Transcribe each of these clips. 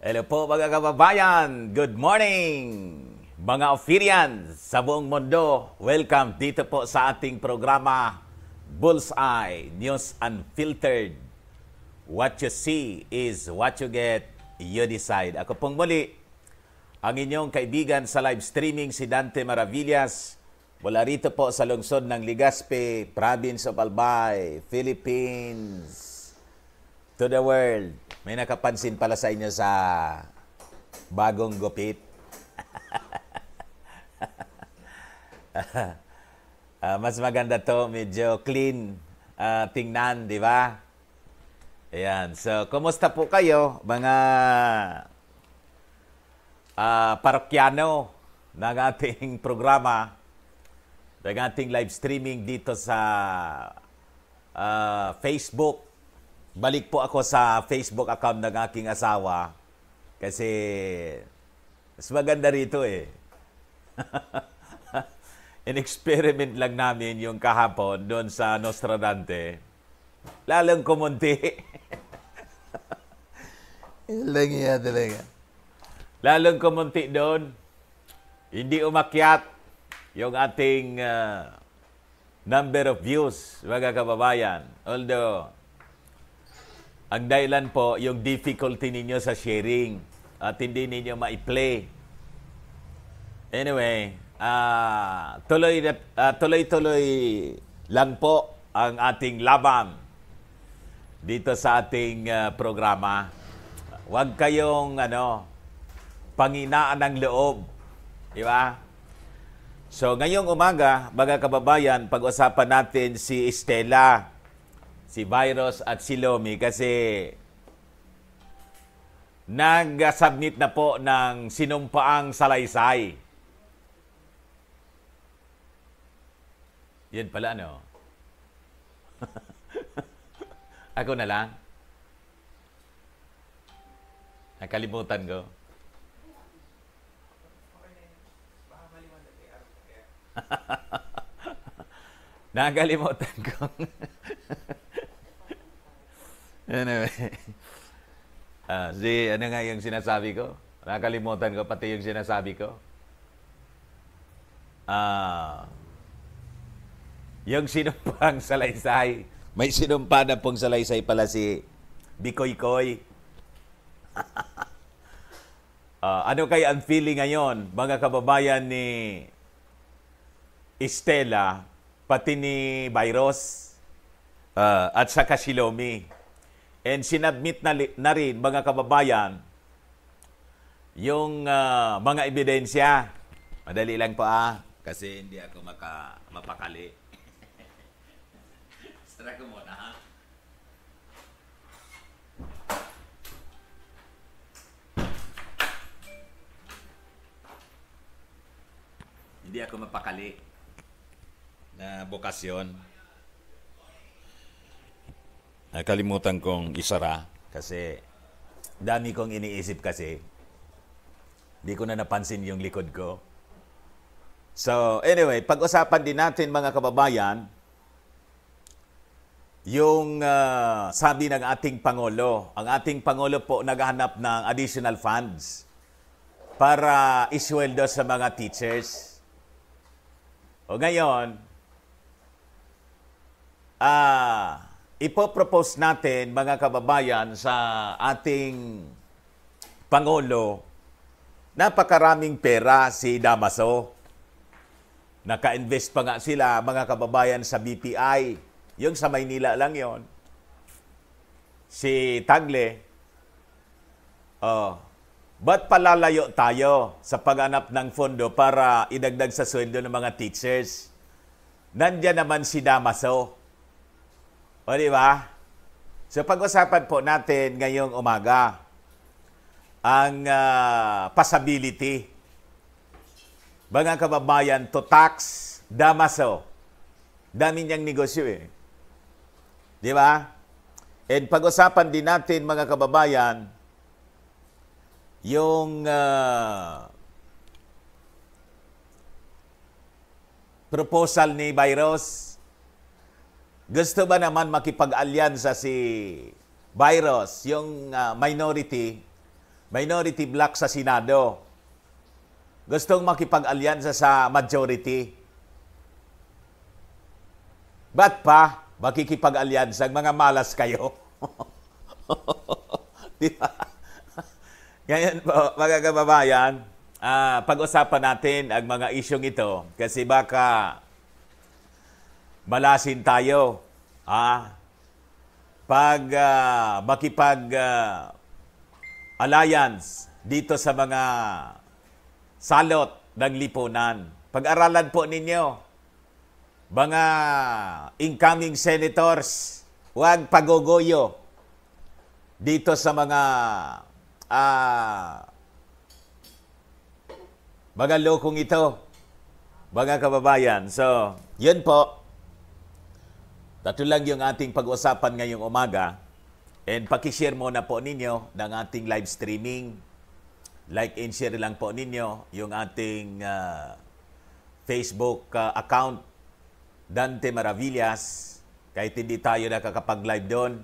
Hello po mga kababayan, good morning! Mga Ophirians sa buong mundo, welcome dito po sa ating programa Bullseye News Unfiltered. What you see is what you get, you decide. Ako pong muli, ang inyong kaibigan sa live streaming si Dante Maravillas, mula rito po sa lungsod ng Legazpi, Province of Albay, Philippines. To the world. May nakapansin pala sa inyo sa bagong gupit. Mas maganda to, medyo clean tingnan, di ba? Ayan. So, kumusta po kayo, mga parokyano ng ating programa, ng ating live streaming dito sa Facebook. Balik po ako sa Facebook account ng aking asawa kasi mas maganda rito eh. In-experiment lang namin yung kahapon doon sa Nostradante. Lalong kumunti. Lang yan talaga. Lalong kumunti doon. Hindi umakyat yung ating number of views, mga kababayan. Although, ang dahilan po, yung difficulty ninyo sa sharing at hindi ninyo ma-play. Anyway, tuloy-tuloy lang po ang ating laban dito sa ating programa. Huwag kayong panghinaan ng loob. Di ba? So, ngayong umaga, mga kababayan, pag-usapan natin si Estela, si Virus at si Lomi kasi nag-submit na po ng sinumpaang salaysay. Yan pala, no? Ako na lang. Nakalimutan ko. Nakalimutan ko. Anyway. Ano nga yung sinasabi ko? Nakalimutan ko pati yung sinasabi ko. Yung sinumpang salaysay. May sinumpa na pong salaysay pala si Bikoy-Koy. Ano kaya ang feeling ngayon, mga kababayan ni Estela, pati ni Virus, at saka si Lomi? And sinabmit na rin, mga kababayan, yung mga ebidensya. Madali lang po kasi hindi ako mapakali. Stara ko muna ha. Hindi ako mapakali na bukasyon. Nakalimutan kong isara kasi dami kong iniisip kasi. Hindi ko na napansin yung likod ko. So, anyway, pag-usapan din natin, mga kababayan, yung sabi ng ating Pangulo. Ang ating Pangulo po naghahanap ng additional funds para isweldo sa mga teachers. O ngayon, ipopropose natin, mga kababayan, sa ating Pangulo, napakaraming pera si Damaso. Naka-invest pa nga sila, mga kababayan, sa BPI. Yung sa Maynila lang yon. Si Tagle. Ba't palalayo tayo sa paghanap ng fondo para idagdag sa sweldo ng mga teachers? Nandiyan naman si Damaso. O, di ba? So, pag-usapan po natin ngayong umaga ang possibility, mga kababayan, to tax Damaso. Dami niyang negosyo eh. Di ba? And pag-usapan din natin, mga kababayan, yung proposal ni Virus. Gusto ba naman makipag-alyansa si Virus, yung minority, minority bloc sa Senado. Gustong makipag-alyansa sa majority. Ba't pa makikipag-alyansa? Mga malas kayo. Di ba? Ngayon po, mga kababayan, pag-usapan natin ang mga isyong ito kasi baka malasin tayo. Pag makipag-alliance dito sa mga salot ng lipunan. Pag-aralan po ninyo, mga incoming senators, huwag pagogoyo dito sa mga lokong ito, mga kababayan. So, yun po. Tatlo lang yung ating pag-usapan ngayong umaga. And pakishare muna po ninyo ng ating live streaming. Like and share lang po ninyo yung ating Facebook account, Dante Maravillas, kahit hindi tayo nakakapag-live doon.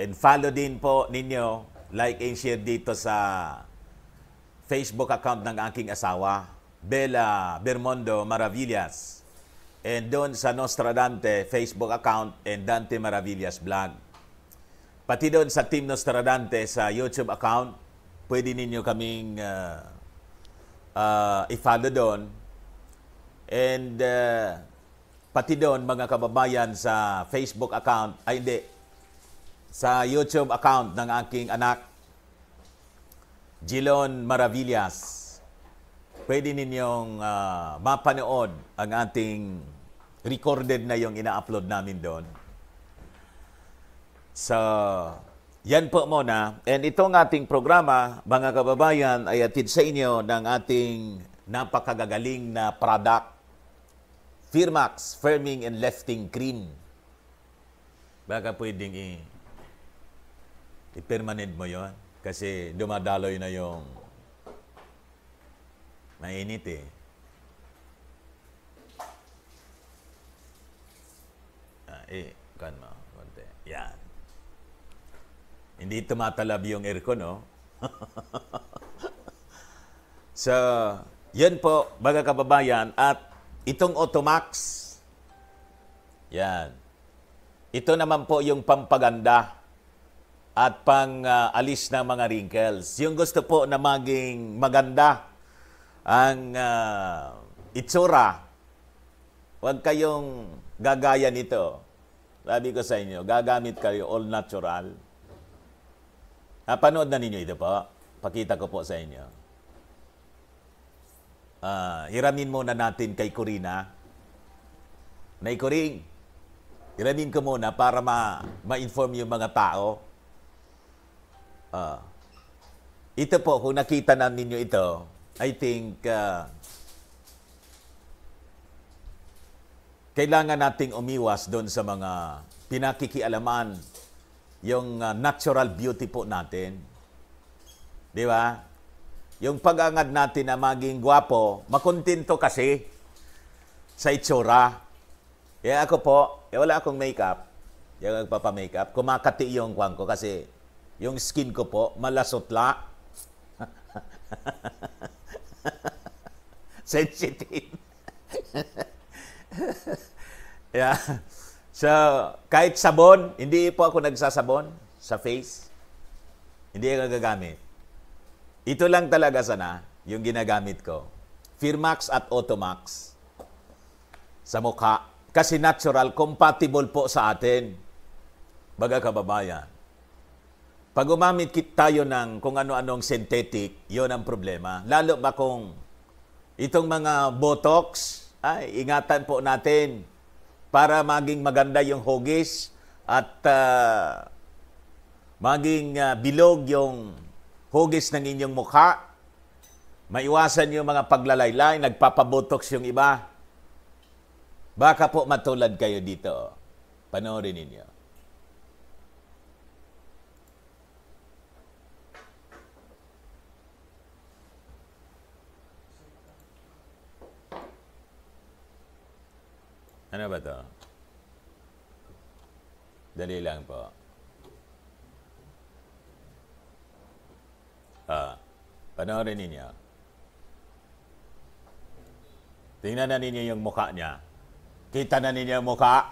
And follow din po ninyo, like and share dito sa Facebook account ng aking asawa, Bella Bermondo Maravillas. And doon sa Nostradante Facebook account and Dante Maravillas Vlog. Pati doon sa Team Nostradante sa YouTube account, pwede ninyo kaming i-follow doon. And pati doon, mga kababayan, sa Facebook account, sa YouTube account ng aking anak, Jilon Maravillas. Pwede ninyong mapanood ang ating recorded na yung ina-upload namin doon. So, yan po muna. And itong ating programa, mga kababayan, ay atid sa inyo ng ating napakagagaling na product, Firmax Firming and Lifting Cream. Baka pwedeng i-permanent mo yon kasi dumadaloy na yung mainit eh. Kan mo. Konti. Yan. Hindi tumatalab yung aircon, no? So, yan po, mga kababayan. At itong Automax, yan. Ito naman po yung pampaganda at pang-alis ng mga wrinkles. Yung gusto po na maging maganda ang itsura, huwag kayong gagaya nito. Sabi ko sa inyo, gagamit kayo all natural. Panood na ninyo ito po. Pakita ko po sa inyo. Hiramin muna natin kay Corina. Nay Coring, hiramin ko muna para ma-inform yung mga tao. Ito po, kung nakita na ninyo ito, I think kailangan nating umiwas doon sa mga pinakikialaman yung natural beauty po natin. Di ba? Yung pag-angad natin na maging gwapo, makontento kasi sa itsura. Kaya ako po, wala akong makeup. Yung nagpapa-makeup, kumakati yung kwang ko kasi yung skin ko po, malasotla. Sensitive. Yeah. So, kahit sabon, hindi po ako nagsasabon sa face. Hindi ako gagamit. Ito lang talaga sana yung ginagamit ko. Firmax at Automax sa mukha. Kasi natural, compatible po sa atin. Baga kababayan. Pag umamit tayo ng kung ano-anong synthetic, yon ang problema. Lalo ba kung itong mga Botox, ingatan po natin para maging maganda yung hugis at maging bilog yung hugis ng inyong mukha. Maiwasan yung mga paglalaylay, nagpapabotox yung iba. Baka po matulad kayo dito. Panoorin ninyo. Ano ba to? Dali lang po. Panoorin ninyo. Tingnan na ninyo yung mukha niya. Kita na ninyo yung mukha.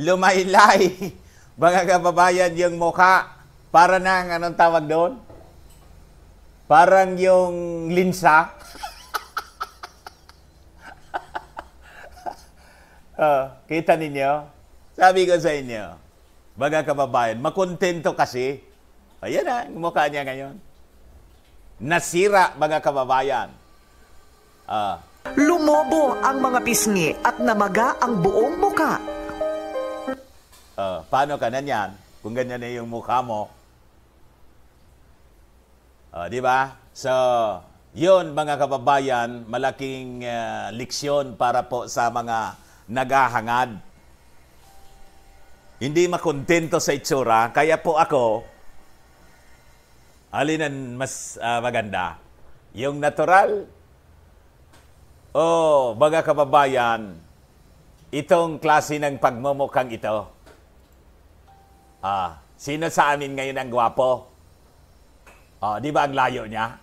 Lumaylay. Mga kababayan, yung mukha. Para nang, anong tawag doon? Parang yung linsa. Kita ninyo? Sabi ko sa inyo, mga kababayan, makontento kasi. Ayan na, ang mukha niya ngayon. Nasira, mga kababayan. Lumobo ang mga pisngi at namaga ang buong muka. Paano ka na yan? Kung ganyan na yung mukha mo. Di ba? So, yun mga kababayan, malaking leksyon para po sa mga naghahangad. Hindi makontento sa itsura, kaya po ako, alin ang mas maganda? Yung natural? Mga kababayan, itong klase ng pagmumukhang ito. Sino sa amin ngayon ang gwapo? Di ba ang layo niya?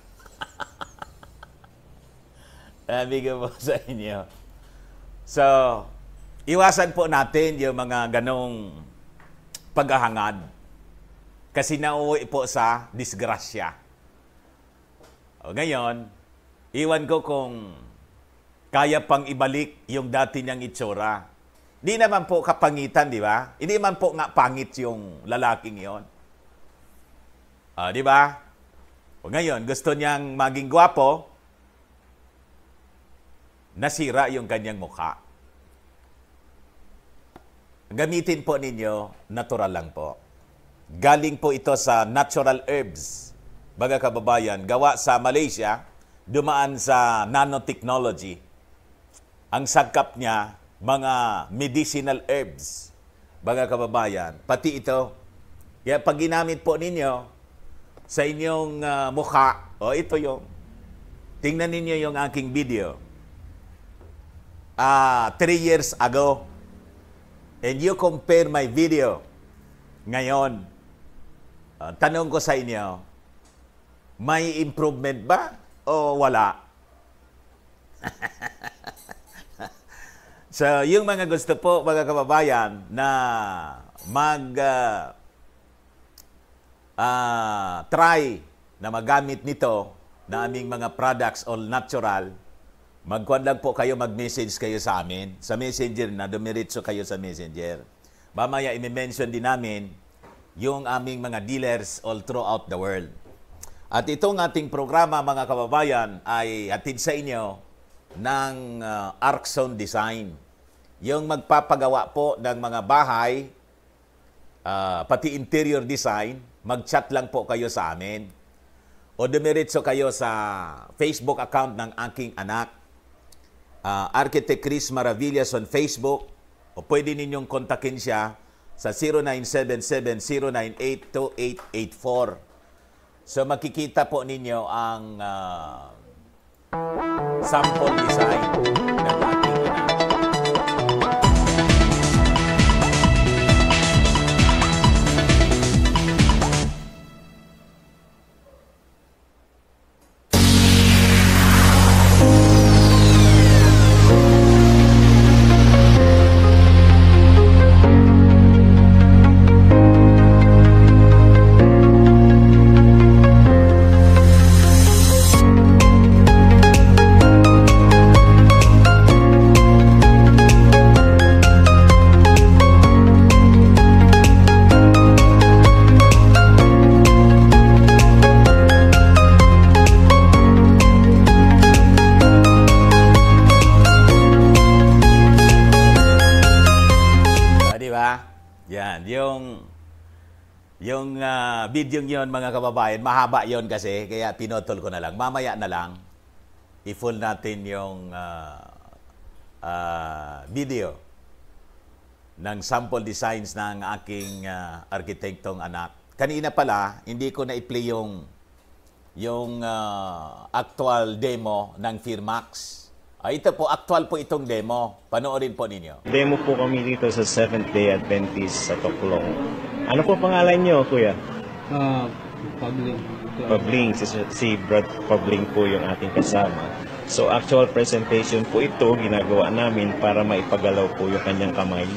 Sabi ko po sa inyo. So, iwasan po natin yung mga ganong paghahangad. Kasi nauwi po sa disgrasya. Ngayon, iwan ko kung kaya pang ibalik yung dati niyang itsura. Di naman po kapangitan, di ba? Hindi man po nga pangit yung lalaking yon. Di ba? O ngayon, gusto niyang maging gwapo, nasira yung kanyang mukha. Gamitin po ninyo, natural lang po. Galing po ito sa natural herbs. Mga kababayan, gawa sa Malaysia, dumaan sa nanotechnology. Ang sagkap niya, mga medicinal herbs, mga kababayan, pati ito. Kaya pag ginamit po ninyo sa inyong mukha, ito yung, tingnan ninyo yung aking video. 3 years ago, and you compare my video ngayon, tanong ko sa inyo, may improvement ba o wala? So, yung mga gusto po, mga kababayan, na try na magamit nito na aming mga products all natural, magkuhan lang po kayo, mag-message kayo sa amin. Sa messenger na, dumiritso kayo sa messenger. Mamaya, i-mention din namin yung aming mga dealers all throughout the world. At itong ating programa, mga kababayan, ay hatid sa inyo ng Arkson Design. Yung magpapagawa po ng mga bahay, pati interior design, mag-chat lang po kayo sa amin. O dumiretso kayo sa Facebook account ng aking anak, Architect Chris Maravillas on Facebook, o pwede ninyong kontakin siya sa 0977-098-2884. So makikita po ninyo ang sample design ng aking anak. Yan, yung video yon mga kababayan, mahaba yon kasi, kaya pinotol ko na lang. Mamaya na lang, i-full natin yung video ng sample designs ng aking arkitektong anak. Kanina pala, hindi ko na-i-play yung actual demo ng Firmax. Ito po, actual po itong demo. Panoorin po ninyo. Demo po kami dito sa Seventh-day Adventist sa Toklong. Ano po pangalan niyo, Kuya? Ah, Pabling. Pabling, si Brad Pabling po yung ating kasama. So actual presentation po ito, ginagawa namin para maipagalaw po yung kanyang kamay.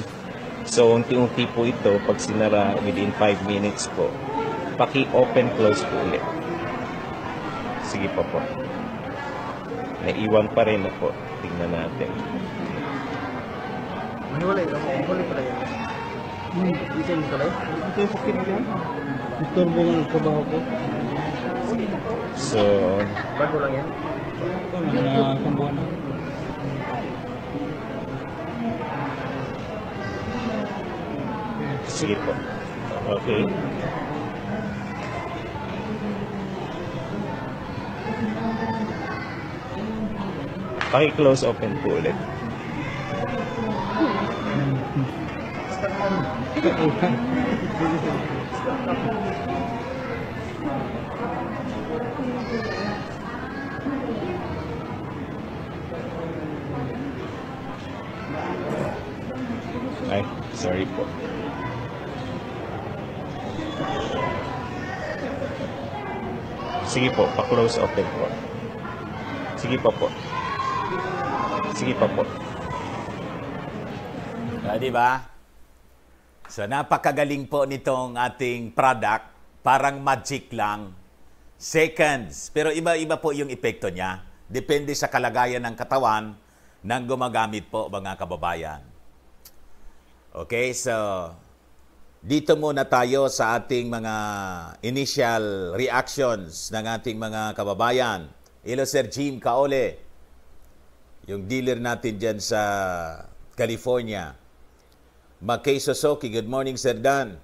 So unti-unti po ito, pag sinara within 5 minutes po, paki-open close po ulit. Sige pa po. Naiwan pa rin na po. Tingnan natin. Maniwala ito. Maniwala pala yan. Dito yung pala. Dito yung sakit yan. Ito yung trabaho ko. So, Bago lang yan. Mga kambuhan na. sige po. Okay. Paki-close open po ulit. Ay, sorry po. Sige po, pa-close open po. Sige pa po. Sige pa po. Di ba? So, napakagaling po nitong ating product. Parang magic lang. Seconds. Pero iba-iba po yung epekto niya. Depende sa kalagayan ng katawan ng gumagamit po, mga kababayan. Okay, so dito muna tayo sa ating mga initial reactions ng ating mga kababayan. Hello, Sir Jim Kaole, yung dealer natin dyan sa California. Makay Sosoki, good morning, Sir Dan.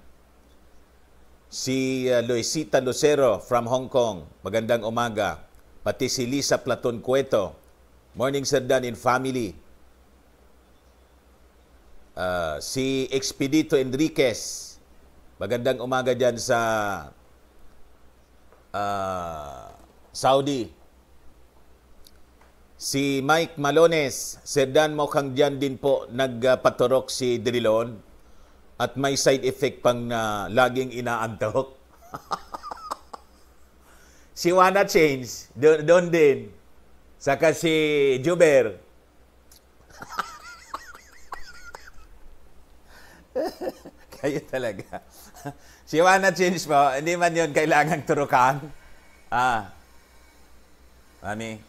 Si Luisita Lucero from Hong Kong, magandang umaga. Pati si Lisa Platon Cueto, morning, Sir Dan, in family. Si Expedito Enriquez, magandang umaga dyan sa Saudi. Si Mike Malones, Sir Dan, mukhang dyan din po nagpaturok si Drilon at may side effect pang laging inaantok. Si Wana Change, doon din. Saka si Juber. Kayo talaga. Si Wana Change po, hindi man yun kailangang turukan. Mami.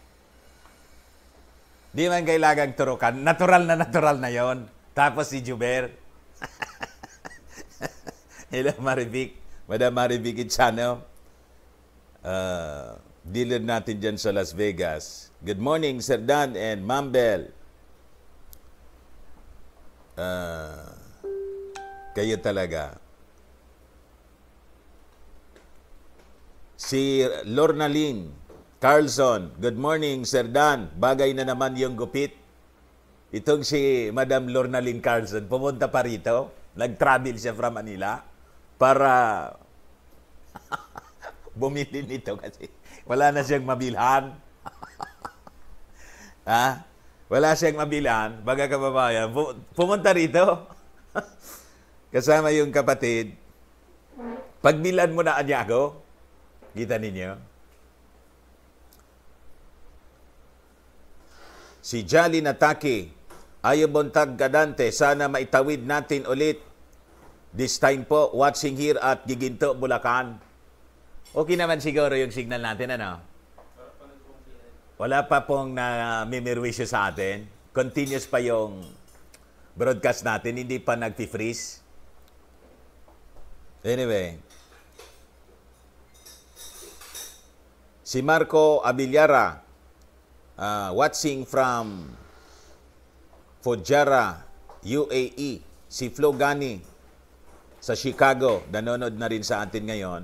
Hindi man kailangang turukan. Natural na yon. Tapos si Juber. Hello, Marivic. Madam Marivic Channel. Dealer natin dyan sa Las Vegas. Good morning, Sir Dan and Ma'am Bell. Kayo talaga. Si Lorna Lynn Carlson, good morning, Sir Dan. Bagay na naman yung gupit. Itong si Madam Lorna Lynn Carlson, pumunta pa rito. Nag-travel siya from Manila para bumili nito kasi wala na siyang mabilhan. Wala siyang mabilhan. Baga kababayan, pumunta rito. Kasama yung kapatid. Pagbilan mo na niya ako. Kita ninyo? Si Jolly Nataki, Ayo Bontag Gadante, sana maitawid natin ulit. This time po, watching here at Giginto, Bulacan. Okay naman siguro yung signal natin, ano? Wala pa pong namimirwisyo sa atin. Continuous pa yung broadcast natin, hindi pa nag-freeze. Anyway, si Marco Abiliara, watching from Fujairah, UAE. Si Flo Gani sa Chicago, nanonood na rin sa atin ngayon.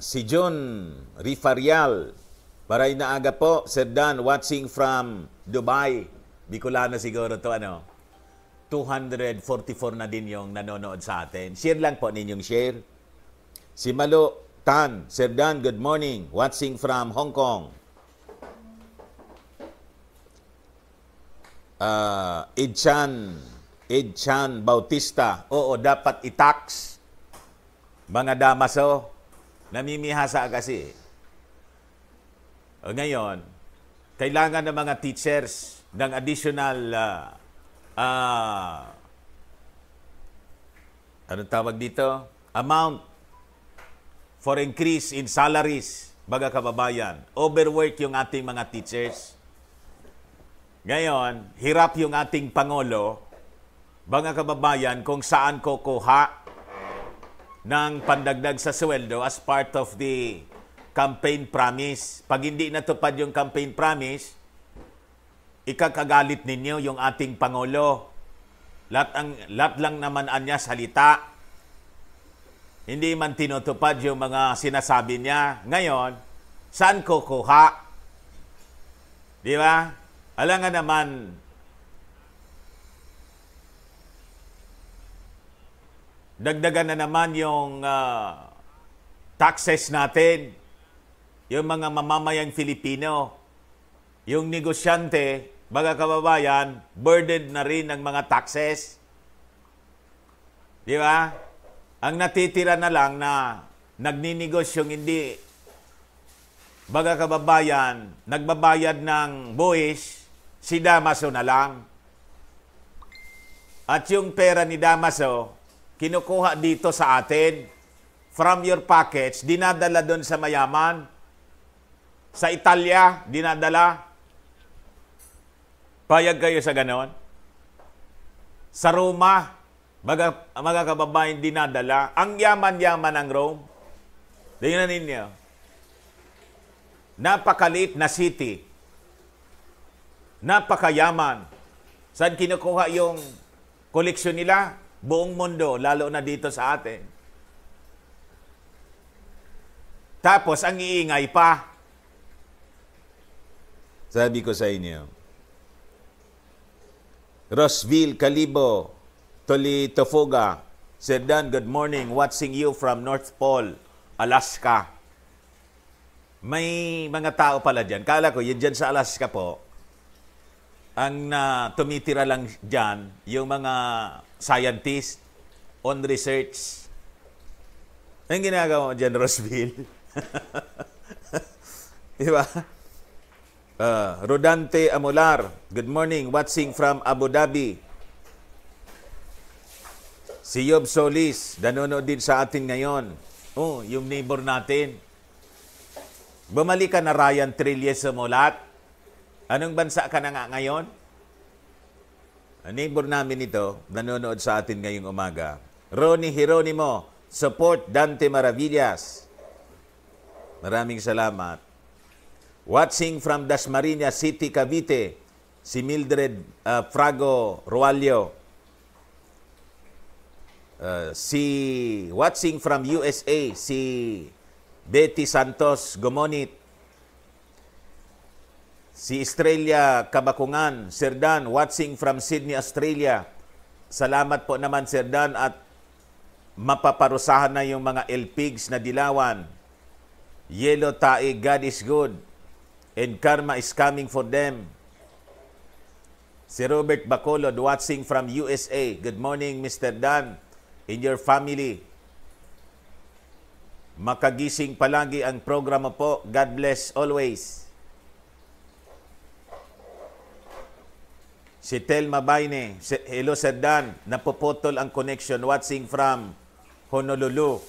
Si John Rifarial, maray na aga po, Sir Dan, watching from Dubai. Bicolano siguro to, ano? 244 na din yung nanonood sa atin. Share lang po ninyong share. Si Malo Tan, Sir Dan, good morning. Watching from Hong Kong. Idchan Edchan Bautista, oo, dapat i-tax. Mga Damaso, namimihasa kasi. O ngayon, kailangan ng mga teachers ng additional anong tawag dito? Amount for increase in salaries, mga kababayan. Overwork yung ating mga teachers. Ngayon, hirap yung ating Pangulo, mga kababayan, kung saan kukuha ng pandagdag sa sweldo as part of the campaign promise. Pag hindi natupad yung campaign promise, ikakagalit ninyo yung ating Pangulo. Lahat lang naman anya salita. Hindi man tinutupad yung mga sinasabi niya. Ngayon, saan kukuha? Di ba? Alam nga naman, dagdagan na naman yung taxes natin. Yung mga mamamayang Filipino. Yung negosyante, mga kababayan, burdened na rin ng mga taxes. Di ba? Ang natitira na lang na nagninigosyong hindi, mga kababayan, nagbabayad ng buwis, si Damaso na lang. At yung pera ni Damaso, kinukuha dito sa atin, from your package, dinadala doon sa mayaman. Sa Italia, dinadala. Payag kayo sa ganon? Sa Roma, mga kababayan, dinadala. Ang yaman-yaman ng Rome. Tingnan ninyo. Napakaliit na city. Napakayaman. Saan kinukuha yung koleksyon nila? Buong mundo, lalo na dito sa atin. Tapos, ang iingay pa. Sabi ko sa inyo, Rosville, Calibo, Tolitofoga, Sir Dan, good morning. Watching you from North Pole, Alaska. May mga tao pala dyan. Kala ko, yun dyan sa Alaska po, ang tumitira lang dyan, yung mga scientist on research. Ang ginagawa mo dyan, Rosville? Diba? Rodante Amular, good morning. Watching from Abu Dhabi. Si Yob Solis, nanonood din sa atin ngayon. Oh, yung neighbor natin. Bumalik ka na, Ryan Trilles Mulat. Anong bansa ka na nga ngayon? Ang neighbor namin ito, nanonood sa atin ngayong umaga. Ronnie Hieronimo, support Dante Maravillas. Maraming salamat. Watching from Dasmariñas City, Cavite, si Mildred Frago Rualio. Watching from USA, si Betty Santos Gomonit. Si Estrella Kabakungan, Sir Dan, watching from Sydney, Australia. Salamat po naman, Sir Dan, at mapaparusahan na yung mga LPIGs na dilawan. Yellow tae, God is good. And karma is coming for them. Si Robert Bacolod, watching from USA. Good morning, Mr. Dan, and your family. Makagising palagi ang programa po. God bless always. Si Telma Baine, hello, Sir Dan. Napuputol ang connection. Watching from Honolulu.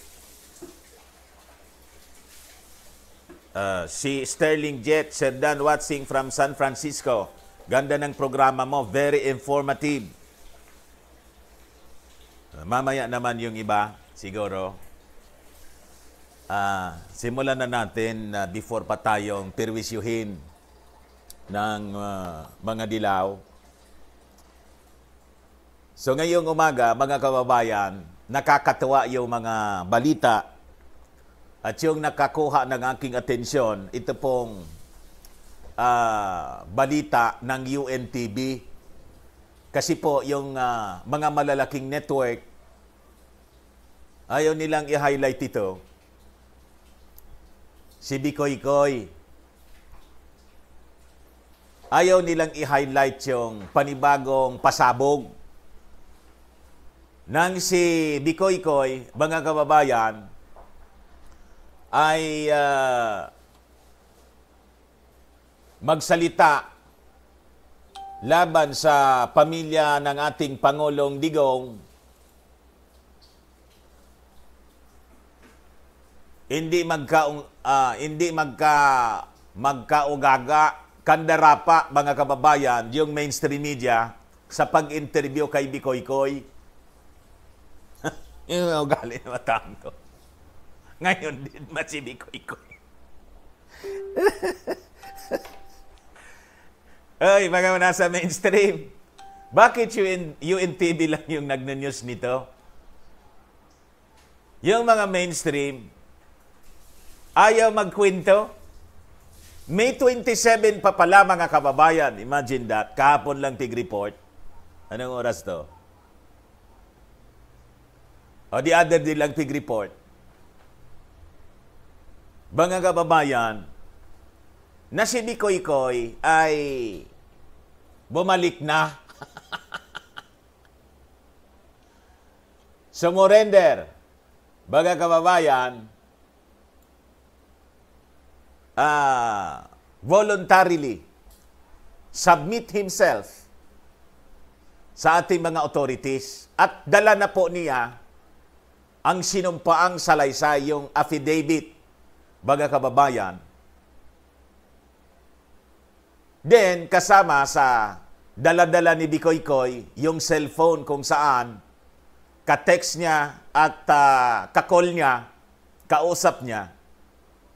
Si Sterling Jet, Sir Dan, watching from San Francisco. Ganda ng programa mo, very informative. Mamaya naman yung iba, siguro. Simulan na natin before pa tayong perwisyuhin ng mga dilaw. So ngayong umaga, mga kababayan, nakakatuwa yung mga balita. At yung nakakuha ng aking atensyon, ito pong balita ng UNTV. Kasi po, yung mga malalaking network, ayaw nilang i-highlight ito. Si Bikoy Koy. Ayaw nilang i-highlight yung panibagong pasabog nang si Bikoy-Koy, mga kababayan, ay magsalita laban sa pamilya ng ating Pangulong Digong, hindi magkaugaga, kandarapa, mga kababayan, yung mainstream media sa pag-interview kay Bikoy-Koy. Yung ugali na matang ko. Ngayon din si Bikoy-Koy. Ay, mga nasa mainstream, bakit UNTV lang yung nagna-news nito? Yung mga mainstream, ayaw magkwento. May 27 pa pala, mga kababayan. Imagine that. Kahapon lang tig-report. Anong oras to? O the other day lang tig-report. Mga kababayan, na si Bikoy-Koy ay bumalik na. Sumurrender. Mga kababayan, voluntarily submit himself sa ating mga authorities at dala na po niya ang sinumpaang salaysay, yung affidavit, mga kababayan. Then, kasama sa dala-dala ni Bikoy-Koy, yung cellphone kung saan ka-text niya at ka-call niya, kausap niya,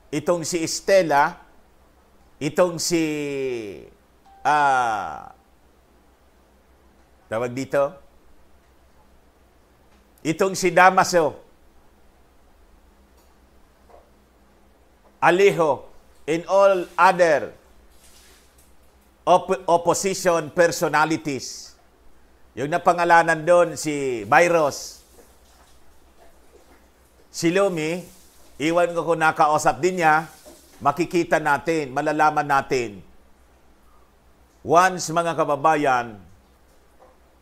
itong si Estela, itong si tawag dito, itong si Damaso, Alejo, and all other opposition personalities. Yung napangalanan doon, si Virus, si Lumi, iwan ko kung nakausap din niya, makikita natin, malalaman natin. Once, mga kababayan,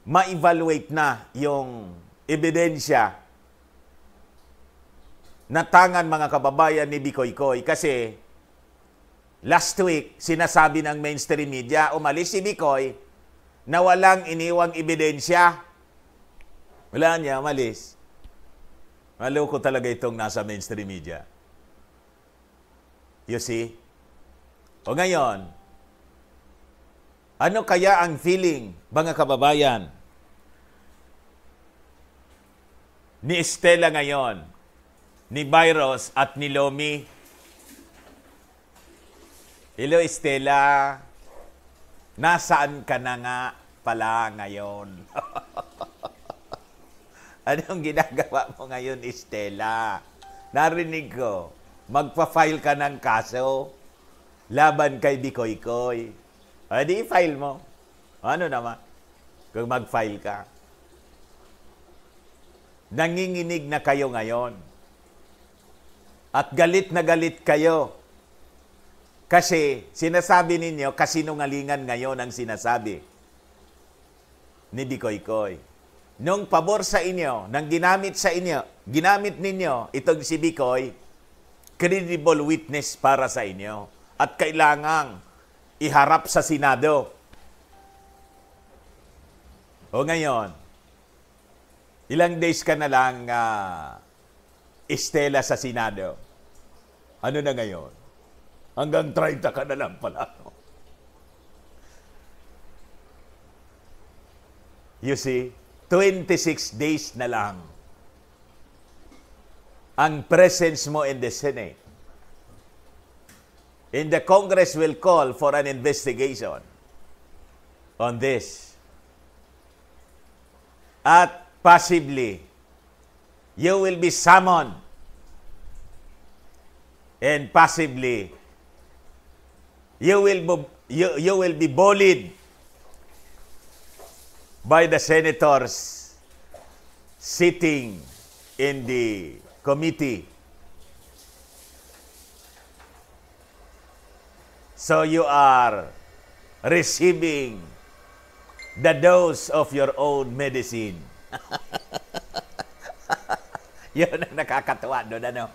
ma-evaluate na yung ebidensya na tangan, mga kababayan, ni Bikoy-Koy. Kasi last week, sinasabi ng mainstream media, umalis si Bikoy na walang iniwang ebidensya. Wala niya, umalis. Maloko talaga itong nasa mainstream media. You see? O ngayon, ano kaya ang feeling, mga kababayan, ni Estela ngayon, ni Virus at ni Lomi? Hello, Estela. Nasaan ka na nga pala ngayon? Anong ginagawa mo ngayon, Estela? Narinig ko, magpa-file ka ng kaso laban kay Bikoy-Koy. O, di i-file mo. Ano naman? Kung mag-file ka. Nanginginig na kayo ngayon. At galit na galit kayo. Kasi sinasabi ninyo, kasinungalingan ngayon ang sinasabi ni Bikoy-Koy. Nung pabor sa inyo, nang ginamit ninyo itong si Bikoy, credible witness para sa inyo. At kailangang iharap sa Senado. O ngayon, ilang days ka na lang, Estela, sa Senado. Ano na ngayon? Hanggang 30 ka na lang pala. You see, 26 days na lang ang presence mo in the Senate. And the Congress will call for an investigation on this. At possibly, you will be summoned. And possibly, you will be bullied by the senators sitting in the committee. So you are receiving the dose of your own medicine. Yun ang nakakatuwa doon, ano.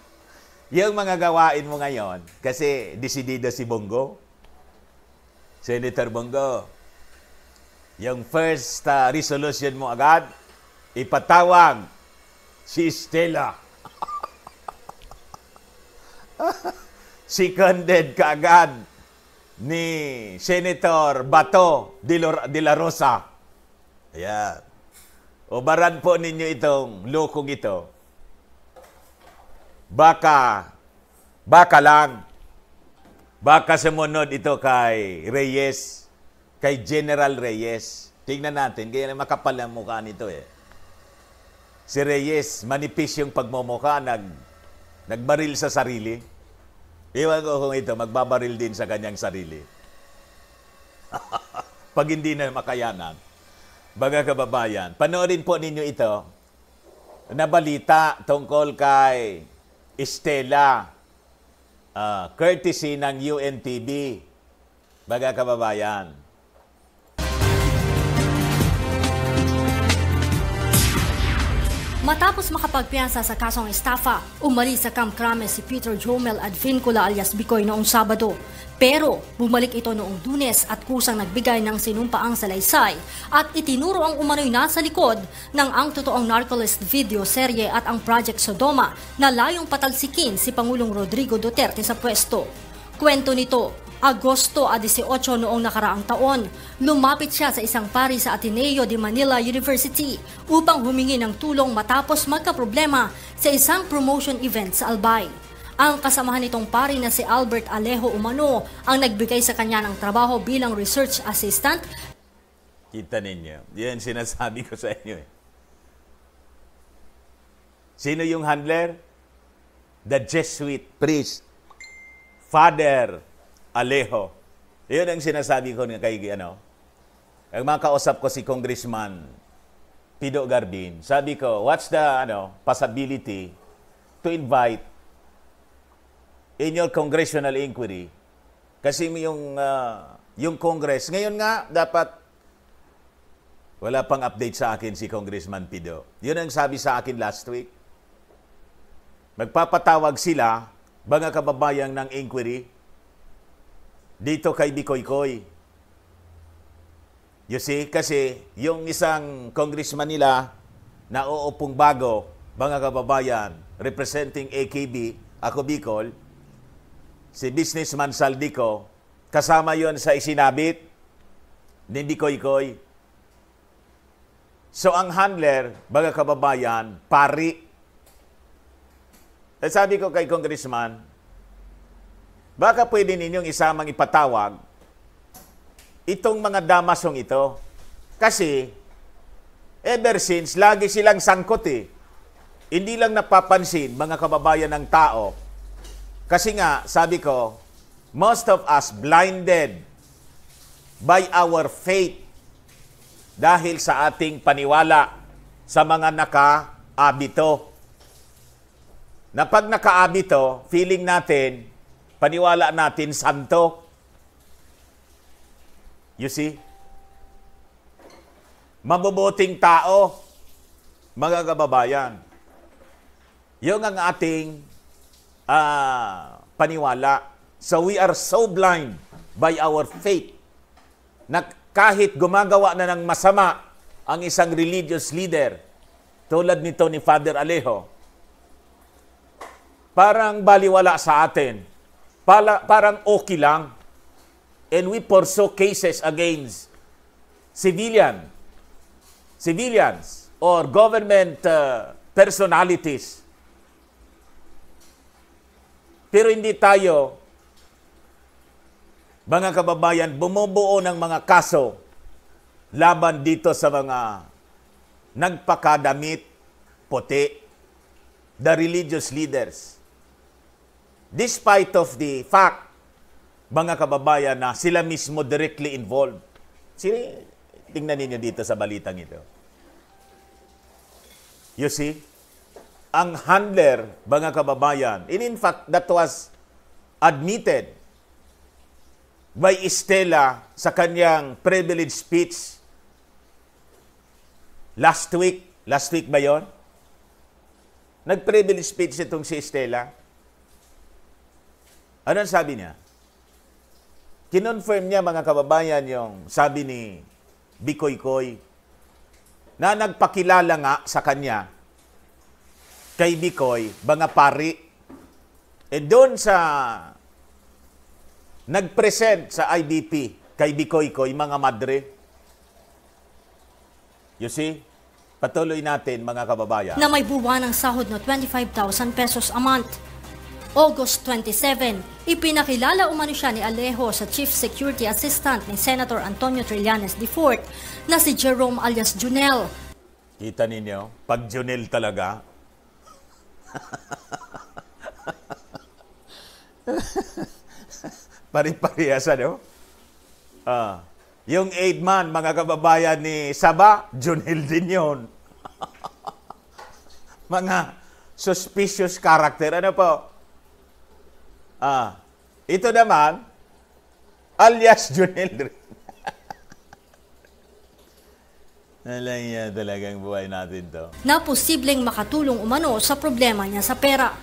Yung mga gawain mo ngayon, kasi desidido si Bongo, Senator Bongo, yung first resolution mo agad, ipatawag si Stella. Seconded kaagad ni Senator Bato de la Rosa. Ayan. Ubaran po ninyo itong lokong ito. Baka lang. Baka sumunod ito kay Reyes, kay General Reyes. Tingnan natin, kaya makapal ang mukha nito eh. Si Reyes, manipis yung pagmumukha, nagbaril sa sarili. Iwan ko kung ito, magbabaril din sa kanyang sarili. Pag hindi na makayanan. Baga kababayan, panoorin po ninyo ito na balita tungkol kay Stella, courtesy ng UNTV. Baga kababayan. Matapos makapagpiyansa sa kasong estafa, umalis sa Camp Crame si Peter Jomel Advincula alias Bicoy noong Sabado. Pero bumalik ito noong Lunes at kusang nagbigay ng sinumpaang salaysay at itinuro ang umano'y nasa likod ng Ang Totoong Narcolist video serye at ang Project Sodoma na layong patalsikin si Pangulong Rodrigo Duterte sa pwesto. Kwento nito, Agosto 18 noong nakaraang taon, lumapit siya sa isang pari sa Ateneo de Manila University upang humingi ng tulong matapos magkaproblema sa isang promotion event sa Albay. Ang kasamahan nitong pari na si Albert Alejo Umano ang nagbigay sa kanya ng trabaho bilang research assistant. Kita ninyo, yan sinasabi ko sa inyo eh. Sino yung handler? The Jesuit priest, Father Alejo. Yun ang sinasabi ko kay ang mga kausap ko si Congressman Pido Garbin. Sabi ko, what's the possibility to invite in your congressional inquiry? Kasi yung Congress, ngayon nga dapat wala pang update sa akin si Congressman Pido. Yun ang sabi sa akin last week. Magpapatawag sila, mga kababayang ng inquiry, dito kay Bicoy. You see, kasi yung isang congressman nila na uupong bago, mga kababayan, representing AKB, ako Bicol, si businessman Saldico, kasama yon sa isinabit ni Bicoy. So ang handler, mga kababayan, pari. At sabi ko kay congressman, baka pwede ninyong isamang ipatawag itong mga damasong ito. Kasi, ever since, lagi silang sangkot eh. Hindi lang napapansin, mga kababayan ng tao. Kasi nga, sabi ko, most of us blinded by our faith dahil sa ating paniwala sa mga nakaabito. Na pag nakaabito, feeling natin, paniwala natin, santo. You see? Mabubuting tao, mga kababayan. Yung ang ating paniwala. So we are so blind by our faith na kahit gumagawa na ng masama ang isang religious leader, tulad nito ni Father Alejo, parang baliwala sa atin. Parang okay lang. And we pursue cases against civilians or government personalities. Pero hindi tayo, mga kababayan, bumubuo ng mga kaso laban dito sa mga nagpakadamit puti, the religious leaders. Despite of the fact, mga kababayan, na sila mismo directly involved. Tingnan ninyo dito sa balitang ito. You see? Ang handler, mga kababayan, and in fact, that was admitted by Stella sa kanyang privilege speech last week. Last week ba yon? Nag-privilege speech itong si Estela. Ano ang sabi niya? Kinonfirm niya, mga kababayan, yung sabi ni Bikoy Koy na nagpakilala nga sa kanya kay Bikoy, mga pari. Doon sa nag-present sa IBP kay Bikoy Koy, mga madre. You see? Patuloy natin, mga kababayan. Na may buwan ng sahod na 25,000 pesos a month. August 27, ipinakilala umano siya ni Alejo sa Chief Security Assistant ni Senator Antonio Trillanes IV na si Jerome alias Junel. Kita ninyo, pag Junel talaga, pari-parehas, ano? Yung aid man, mga kababayan ni Saba, Junel din yun. Mga suspicious character. Ano po? Ito naman, alias Junel. Nalaya talagang buhay natin to. Na posibleng makatulong umano sa problema niya sa pera.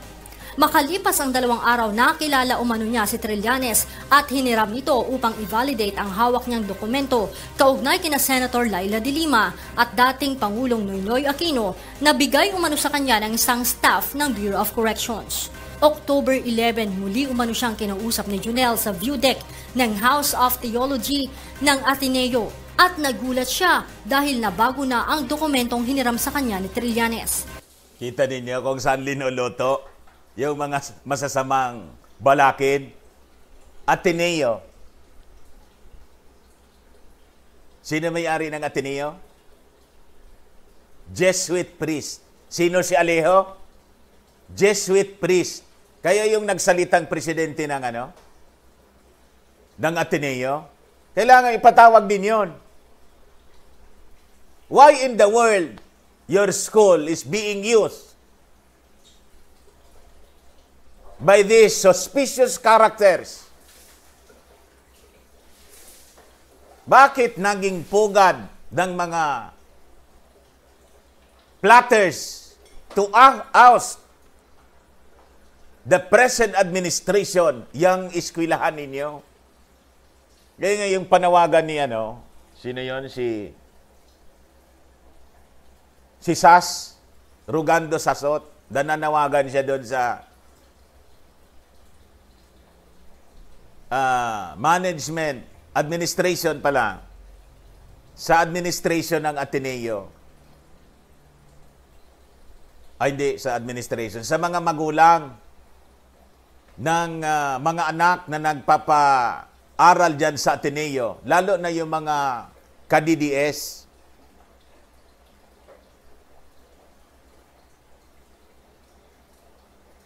Makalipas ang 2 araw, nakilala umano niya si Trillanes at hiniram nito upang i-validate ang hawak niyang dokumento kaugnay kina Senator Laila de Lima at dating Pangulong Noynoy Aquino na bigay umano sa kanya ng isang staff ng Bureau of Corrections. October 11, muli umano siyang kinausap ni Junel sa view deck ng House of Theology ng Ateneo at nagulat siya dahil nabago na ang dokumentong hiniram sa kanya ni Trillanes. Kita ninyo kung saan linuluto yung mga masasamang balakin. Ateneo. Sino may-ari ng Ateneo? Jesuit priest. Sino si Alejo? Jesuit priest. Kaya yung nagsalitang presidente ng ng Ateneo, kailangan ipatawag din yon. Why in the world your school is being used by these suspicious characters? Bakit naging pugad ng mga plotters to oust the present administration yung eskwelahan ninyo? Kaya nga yung panawagan ni sino yon? Si Sas, Rugando Sasot, nananawagan siya doon sa management, administration pala, sa administration ng Ateneo. Ay, hindi, sa administration. Sa mga magulang ng mga anak na nagpapa-aral dyan sa Ateneo, lalo na yung mga ka-DDS.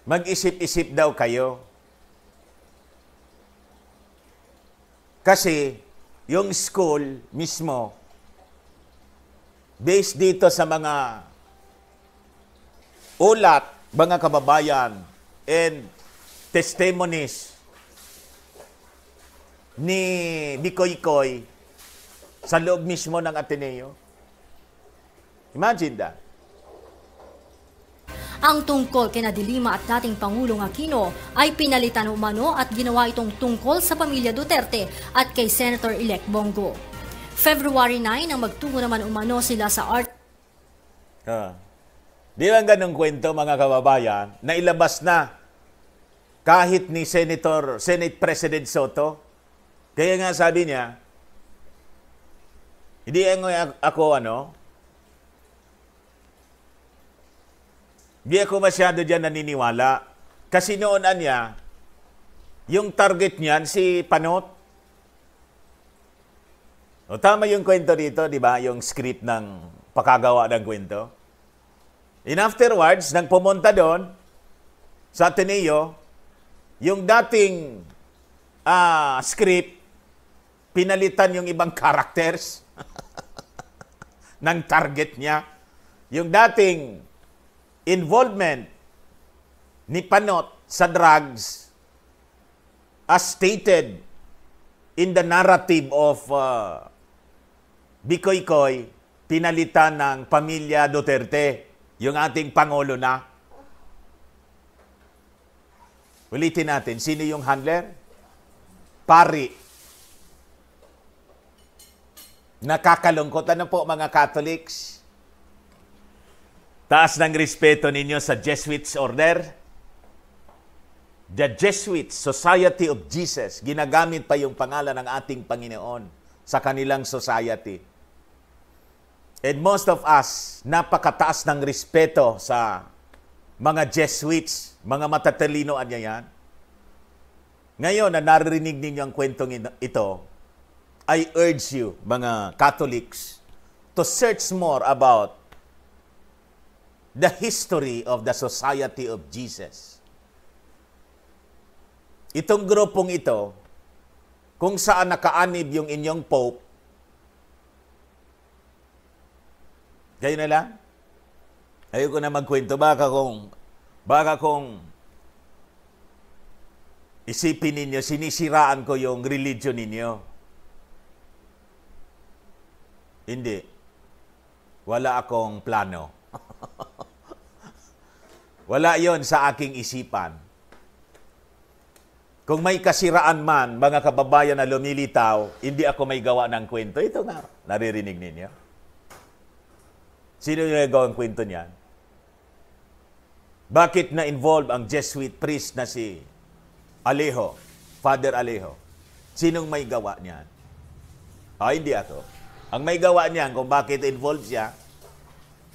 Mag-isip-isip daw kayo. Kasi yung school mismo, based dito sa mga ulat, mga kababayan, and testimonies ni Bikoy Koy sa loob mismo ng Ateneo. Imagine that. Ang tungkol kina de Lima at dating Pangulong Aquino ay pinalitan umano at ginawa itong tungkol sa pamilya Duterte at kay Senator-elect Bongo. February 9 nang magtungo naman umano sila sa art. Di lang ganong kwento, mga kababayan, na ilabas na kahit ni Senate President Soto. Kaya nga sabi niya, hindi ako Di ako masyado dyan naniniwala. Kasi noon niya, yung target niyan, si Panot. O, tama yung kwento dito, di ba? Yung script ng pakagawa ng kwento. And afterwards, nang pumunta doon, sa Ateneo, yung dating script, pinalitan yung ibang characters ng target niya. Yung dating involvement ni Panot sa drugs as stated in the narrative of Bikoy Koy, pinalitan ng pamilya Duterte, yung ating Pangulo na. Ulitin natin, sino yung handler? Pari. Nakakalungkot. Ano po mga Catholics? Taas ng respeto ninyo sa Jesuits order. The Jesuits, Society of Jesus, ginagamit pa yung pangalan ng ating Panginoon sa kanilang society. And most of us, napakataas ng respeto sa mga Jesuits, mga matatalino niya yan. Ngayon na narinig ninyo ang kwentong ito, I urge you, mga Catholics, to search more about the history of the Society of Jesus. Itong grupong ito, kung saan nakaanib yung inyong Pope, kayo na lang? Ayoko na magkwento. Baka kung isipin ninyo, sinisiraan ko yung religion ninyo. Hindi. Wala akong plano. Wala yon sa aking isipan. Kung may kasiraan man, mga kababayan na lumilitaw, hindi ako may gawa ng kwento. Ito nga, naririnig ninyo. Sino yung nagawa ang kwento niyan? Bakit na-involve ang Jesuit priest na si Alejo, Father Alejo? Sinong may gawa niyan? Hindi ako. Ang may gawa niyan kung bakit involved siya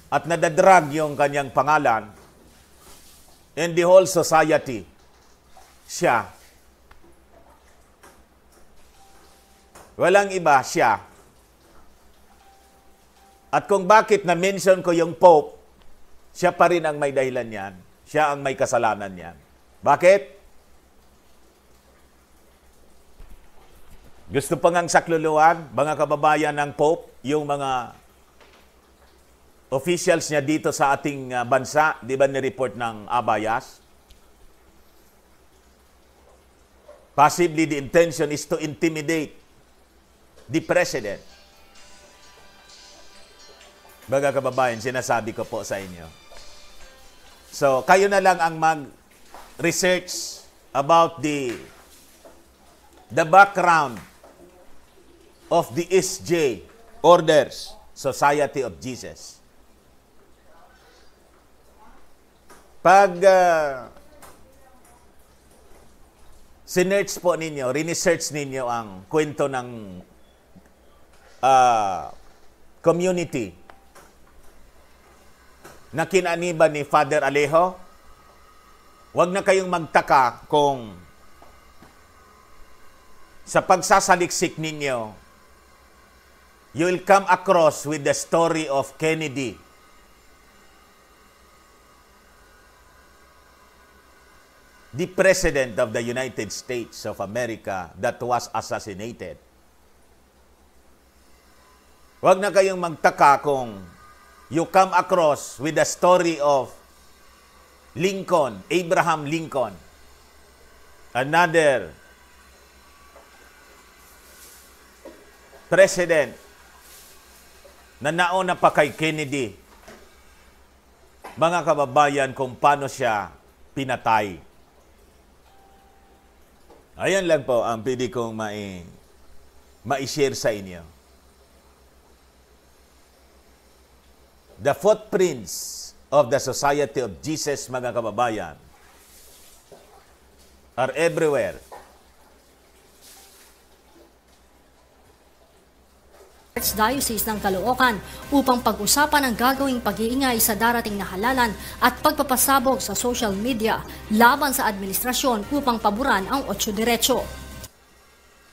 at nadadrag yung kanyang pangalan in the whole society, siya. Walang iba, siya. At kung bakit na-mention ko yung Pope, siya pa rin ang may dahilan niyan. Siya ang may kasalanan niyan. Bakit? Gusto pa ngang sakluluhan, mga kababayan ng Pope, yung mga officials niya dito sa ating bansa, di ba ni-report ng Abayas? Possibly the intention is to intimidate the President. Mga kababayan, sinasabi ko po sa inyo. So, kayo na lang ang mag-research about the background of the SJ Orders, Society of Jesus. Pag sinearch po ninyo, rinesearch ninyo ang kwento ng community na kinaniban ni Father Alejo, huwag na kayong magtaka kung sa pagsasaliksik ninyo, you will come across with the story of Kennedy. The President of the United States of America that was assassinated. Huwag na kayong magtaka kung you come across with the story of Lincoln, Abraham Lincoln, another president na nauna pa kay Kennedy. Mga kababayan, kung paano siya pinatay. Ayan lang po ang pwede kong ma-share sa inyo. The footprints of the Society of Jesus, mga kababayan, are everywhere. Archdiocese ng Caloocan upang pag-usapan ang gagawing pag-iingay sa darating na halalan at pagpapasabog sa social media laban sa administrasyon upang paboran ang 8 Diretso.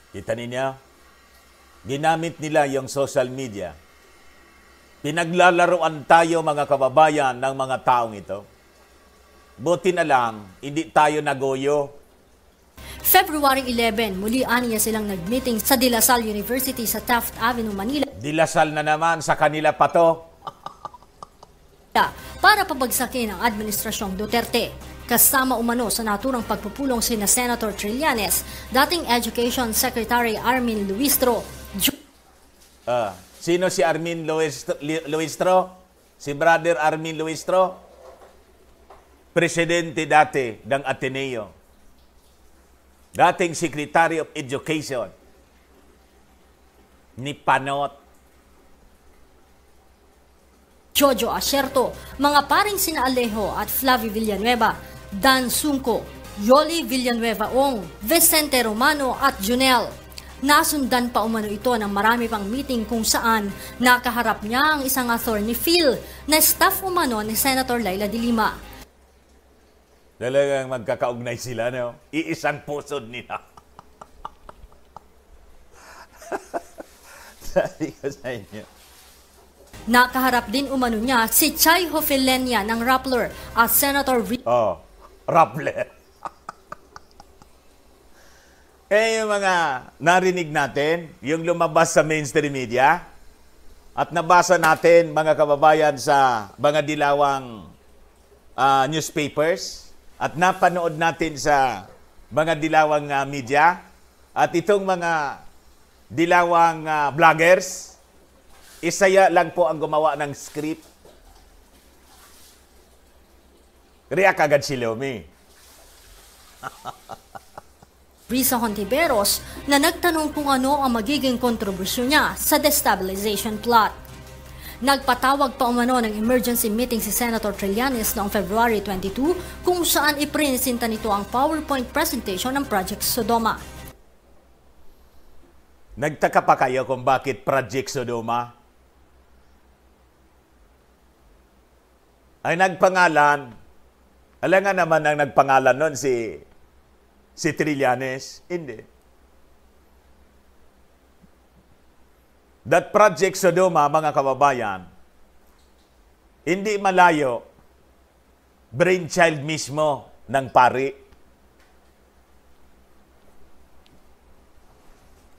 Kita ninyo? Ginamit nila yung social media. Pinaglalaroan tayo, mga kababayan, ng mga taong ito. Buti na lang, hindi tayo nagoyo. February 11, muli aniya silang nag-meeting sa De La Salle University sa Taft Avenue, Manila. De La Salle na naman, sa kanila pa to. Para pabagsakin ang administrasyong Duterte. Kasama umano sa naturang pagpupulong sina Senator Trillanes, dating Education Secretary Armin Luistro. Sino si Armin Luistro? Si Brother Armin Luistro? Presidente dati ng Ateneo. dating Secretary of Education, ni Panot. Jojo Asierto, mga paring sina Alejo at Flavie Villanueva, Dan Sungco, Yoli Villanueva Ong, Vicente Romano at Junel. Nasundan pa umano ito ng marami pang meeting kung saan nakaharap niya ang isang attorney Phil na staff umano ni Senator Laila de Lima. Talagang magkakaugnay sila, no? Iisang pusod nila. Sabi ko sa inyo. Nakaharap din umano niya si Chay Hofelenia ng Rappler at Senator Rappler. Yung mga narinig natin, yung lumabas sa mainstream media, at nabasa natin, mga kababayan, sa mga dilawang newspapers, at napanood natin sa mga dilawang media, at itong mga dilawang vloggers, isaya lang po ang gumawa ng script. Riyak agad si Lomi. Risa Hontiveros na nagtanong kung ano ang magiging kontribusyon niya sa destabilization plot. Nagpatawag pa umano ng emergency meeting si Senator Trillanes noong February 22 kung saan ipresinta nito ang PowerPoint presentation ng Project Sodoma. Nagtaka pa kayo kung bakit Project Sodoma? Ay nagpangalan, alam nga naman ang nagpangalan nun si Trillanes. Hindi. That Project Sodoma, mga kababayan, hindi malayo, brainchild mismo ng pari.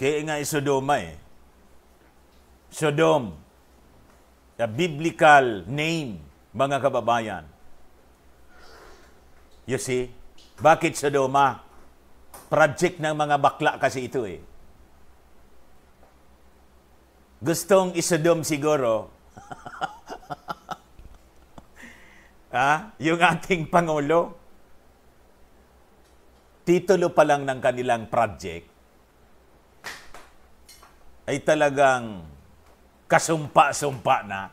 Kaya nga Sodoma Sodom, the biblical name, mga kababayan. You see? Bakit Sodoma? Project ng mga bakla kasi ito Gustong isodom siguro. Yung ating Pangulo. Titulo pa lang ng kanilang project ay talagang kasumpa-sumpa na.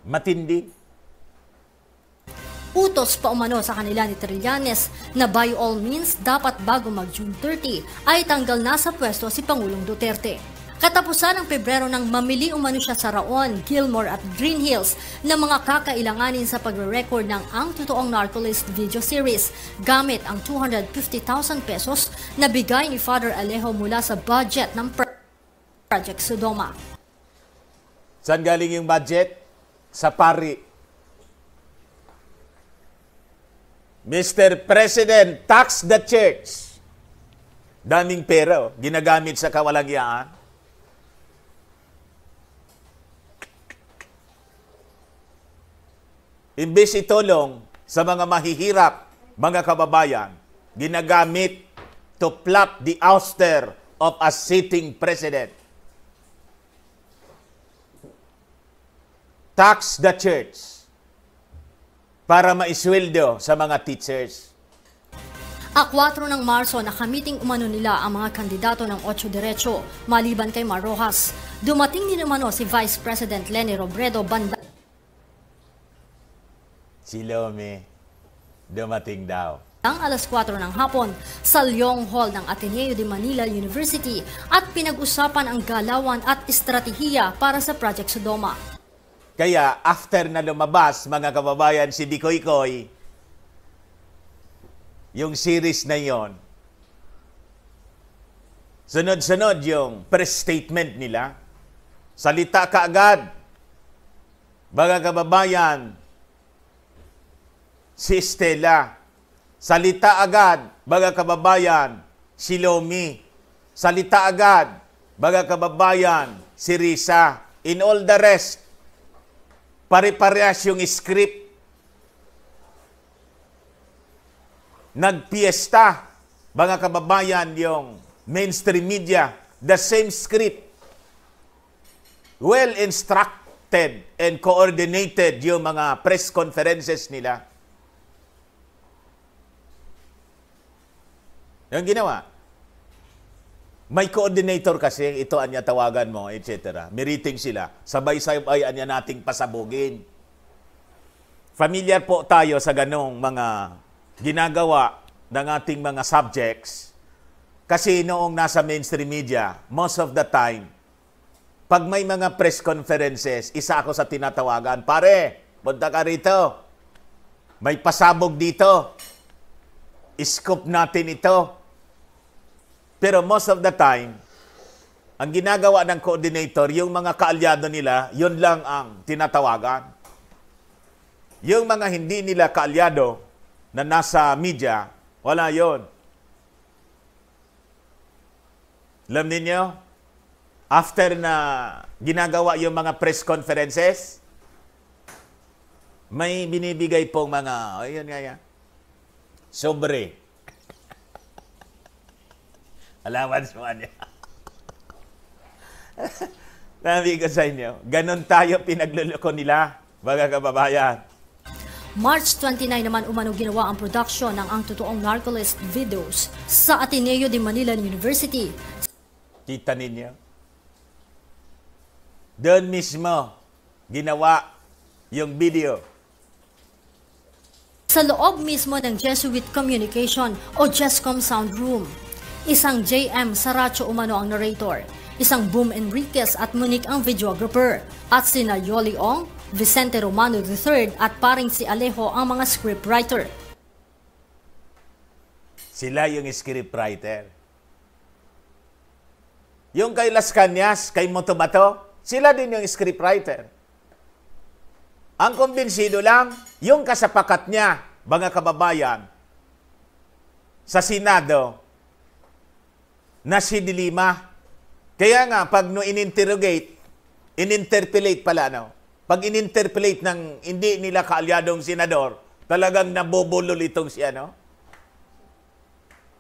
Matindi. Utos pa umano sa kanila ni Trillanes na by all means dapat bago mag-June 30 ay tanggal na sa pwesto si Pangulong Duterte. Katapusan ng Pebrero nang mamili umano siya sa Raon, Gilmore at Green Hills na mga kakailanganin sa pagre-record ng Ang Totoong Narcolist video series gamit ang 250,000 pesos na bigay ni Father Alejo mula sa budget ng Project Sodoma. Saan galing yung budget? Sa pari. Mr. President, tax the church. Daming pera, ginagamit sa kawalangyaan. Imbes itulong sa mga mahihirap, mga kababayan, ginagamit to plot the ouster of a sitting president. Tax the church para maisweldo sa mga teachers. A 4 ng Marso, nakamiting umano nila ang mga kandidato ng 8 Diretso, maliban kay Mar Rojas. Dumating din umano si Vice President Leni Robredo banda. Si Lomi, dumating daw. Ang alas 4 ng hapon sa Leong Hall ng Ateneo de Manila University at pinag-usapan ang galawan at estratehiya para sa Project Sodoma. Kaya after na lumabas, mga kababayan, si Dikoy Koy, yung series na yon, sunod-sunod yung press statement nila, salita kaagad, mga kababayan, si Estela, salita agad, mga kababayan, si Lomi, salita agad, mga kababayan, si Risa, in all the rest, pare-parehas yung script. Nagpiesta, mga kababayan, yung mainstream media, the same script. Well instructed and coordinated yung mga press conferences nila. Yung ginawa. May coordinator kasi, ito anya tawagan mo, etc. Meeting sila. Sabay-sabay anya nating pasabugin. Familiar po tayo sa ganong mga ginagawa ng ating mga subjects. Kasi noong nasa mainstream media, most of the time, pag may mga press conferences, isa ako sa tinatawagan, pare, punta ka rito. May pasabog dito. Scoop natin ito. Pero most of the time, ang ginagawa ng coordinator, yung mga kaalyado nila, yun lang ang tinatawagan. Yung mga hindi nila kaalyado na nasa media, wala yon. Alam ninyo, after na ginagawa yung mga press conferences, may binibigay pong mga, ayun nga yan, sobre. Allowance mo niya. Sabi ko sa inyo, ganun tayo pinagluloko nila, mga kababayan. March 29 naman umano ginawa ang production ng Ang Totoong Narcolist videos sa Ateneo de Manila University. Kita ninyo? Doon mismo, ginawa yung video. Sa loob mismo ng Jesuit Communication o Jescom Sound Room. Isang JM Saracho umano ang narrator, isang Boom Enriquez at Monique ang videographer, at sina Yoli Ong, Vicente Romano III at paring si Alejo ang mga scriptwriter. Sila yung scriptwriter. Yung kay Las Cañas, kay Motobato, sila din yung scriptwriter. Ang kumbinsido lang, yung kasapakat niya, mga kababayan, sa Senado, na si Dilima. Kaya nga, pag no in-interpellate pala, no? Pag in-interpellate ng hindi nila kaalyadong senador, talagang nabubulol itong si ano?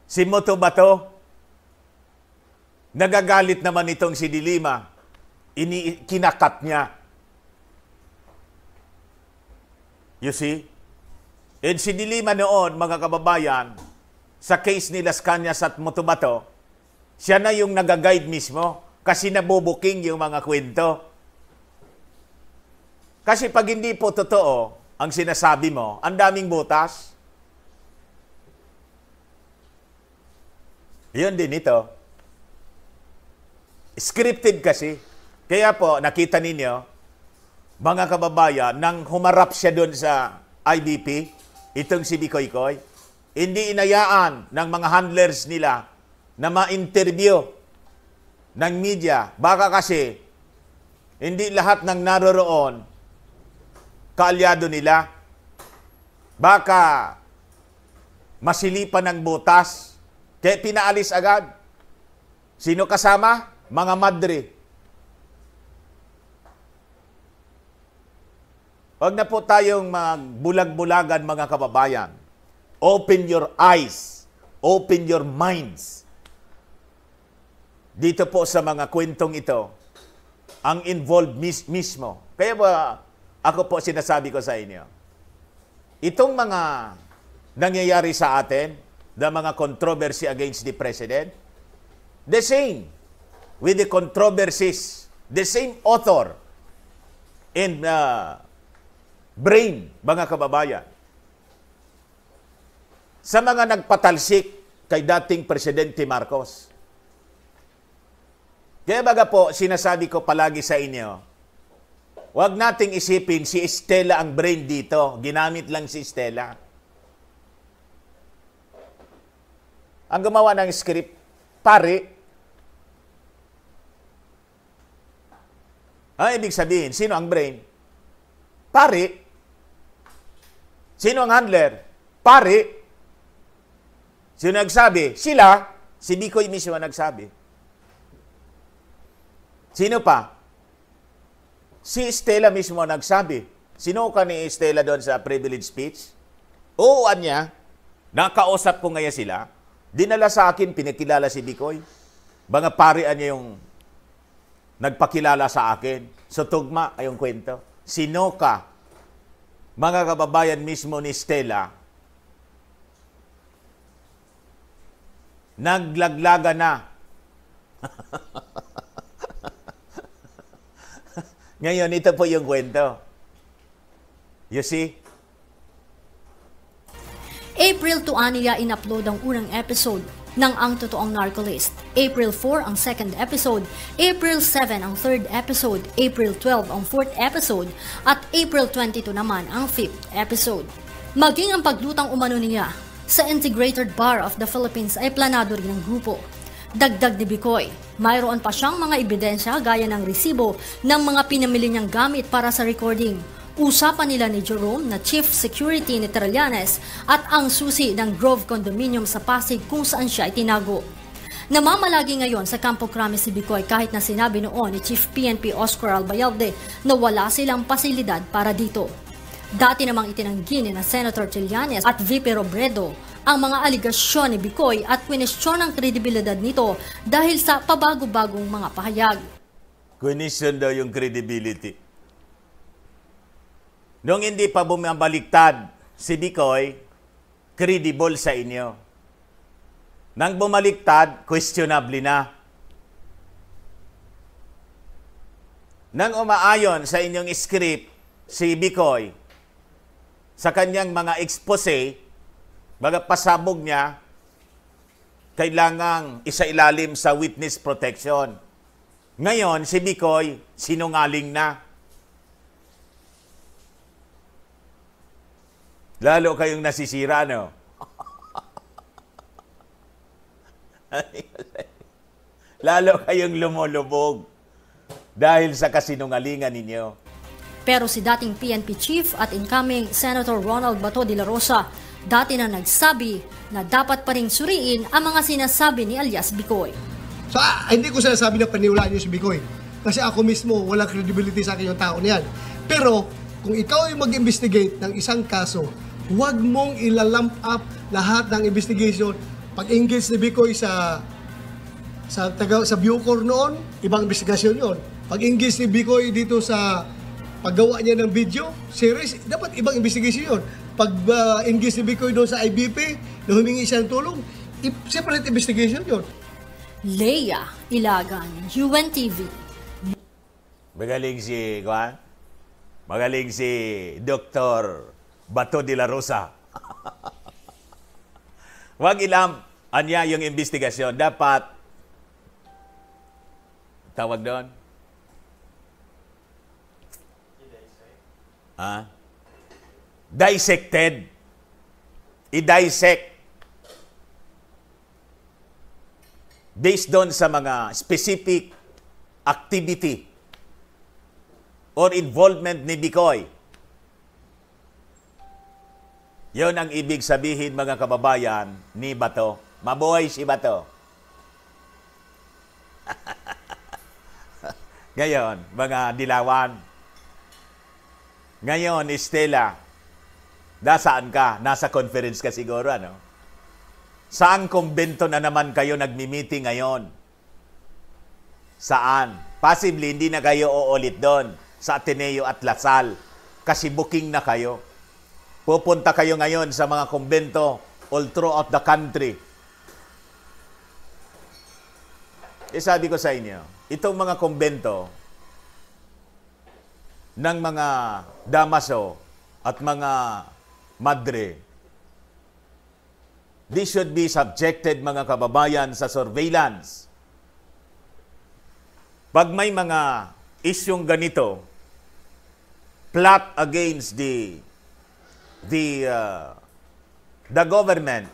Si Motobato. Nagagalit naman itong si Dilima. Kinakat niya. You see? And si Dilima noon, mga kababayan, sa case ni Las Cañas at Motobato, siya na yung nag-guide mismo kasi nabubuking yung mga kwento. Kasi pag hindi po totoo ang sinasabi mo, ang daming butas. Yun din ito. Scripted kasi. Kaya po, nakita ninyo, mga kababayan, nang humarap siya doon sa IBP, itong si Bikoy-Koy, hindi inayaan ng mga handlers nila na ma-interview ng media. Baka kasi, hindi lahat ng naroroon kaalyado nila. Baka masilipan ng butas. Kaya pinaalis agad. Sino kasama? Mga madre. Huwag na po tayong magbulag-bulagan, mga kababayan. Open your eyes. Open your minds. Dito po sa mga kwentong ito, ang involved mismo. Kaya ba, ako po sinasabi ko sa inyo, itong mga nangyayari sa atin, the mga controversy against the President, the same with the controversies, the same author and brain, mga kababayan. Sa mga nagpatalsik kay dating Presidente Marcos. Kaya baga po, sinasabi ko palagi sa inyo, huwag nating isipin si Estela ang brain dito. Ginamit lang si Estela. Ang gumawa ng script, pare. Ang ibig sabihin, sino ang brain? Pare. Sino ang handler? Pare. Sino nagsabi? Sila. Si Bikoy mismo nagsabi. Sino pa? Si Estela mismo nagsabi. Sino ka ni Estela doon sa privilege speech? Oo, niya. Nakausap ko ngayon sila. Dinala sa akin, pinakilala si Bikoy. Mga parian niya yung nagpakilala sa akin. So, tugma ay yung kwento. Sino ka? Mga kababayan mismo ni Estela. Naglaglaga na. Ngayon, ito po yung kwento. You see? April 2 aniya in-upload ang unang episode ng Ang Totoong Narcolist. April 4 ang second episode, April 7 ang third episode, April 12 ang fourth episode, at April 22 naman ang fifth episode. Maging ang paglutang umano niya sa Integrated Bar of the Philippines ay planado rin ng grupo. Dagdag ni Bicoy, mayroon pa siyang mga ebidensya gaya ng resibo ng mga pinamili niyang gamit para sa recording. Usapan nila ni Jerome na Chief Security ni Trillanes at ang susi ng Grove Condominium sa Pasig kung saan siya itinago. Namamalagi ngayon sa Campo Crame si Bicoy kahit na sinabi noon ni Chief PNP Oscar Albayalde na wala silang pasilidad para dito. Dati namang itinanggi ni na Senator Trillanes at VP Robredo ang mga aligasyon ni Bicoy at kwestiyon ang kredibilidad nito dahil sa pabago-bagong mga pahayag. Question daw yung credibility. Nung hindi pa bumabaliktad si Bicoy, credible sa inyo. Nang bumaliktad, questionable na. Nang umaayon sa inyong script si Bicoy, sa kanyang mga expose, baga pasabog niya, kailangang isailalim sa witness protection. Ngayon, si Bicoy, sinungaling na. Lalo kayong nasisira, no? Lalo kayong lumulubog dahil sa kasinungalingan ninyo. Pero si dating PNP Chief at incoming Senator Ronald Bato de la Rosa dati na nagsabi na dapat pa ring suriin ang mga sinasabi ni alias Bicoy. So, hindi ko sinasabi na paniwalaan niyo si Bicoy. Kasi ako mismo, walang credibility sa akin yung tao niyan. Pero, kung ikaw ay mag-investigate ng isang kaso, huwag mong ilalamp up lahat ng investigation. Pag-engage ni Bicoy sa Bucor noon, ibang investigasyon yon. Pag-engage ni Bicoy dito sa paggawa niya ng video, series, dapat ibang investigation yun. Pag-engage ni Bicoy doon sa IBP, na humingi siya ng tulong, separate investigation yun. Leia Ilagan, UNTV. Magaling si, Juan? Magaling si Dr. Bato de la Rosa. Huwag ilam anya yung investigasyon. Dapat, tawag doon? Dissected. I-dissect. Based doon sa mga specific activity or involvement ni Bicoy. Yon ang ibig sabihin, mga kababayan, ni Bato. Mabuhay si Bato. Ngayon, mga dilawan. Ngayon, Estela, nasaan ka? Nasa conference ka siguro, ano? Saan kumbento na naman kayo nagmi-meeting ngayon? Saan? Possibly, hindi na kayo uulit doon sa Ateneo at Lasal kasi booking na kayo. Pupunta kayo ngayon sa mga kumbento all throughout the country. Sabi ko sa inyo, itong mga kumbento ng mga damaso at mga madre, this should be subjected, mga kababayan, sa surveillance. Pag may mga isyong ganito, plot against the government,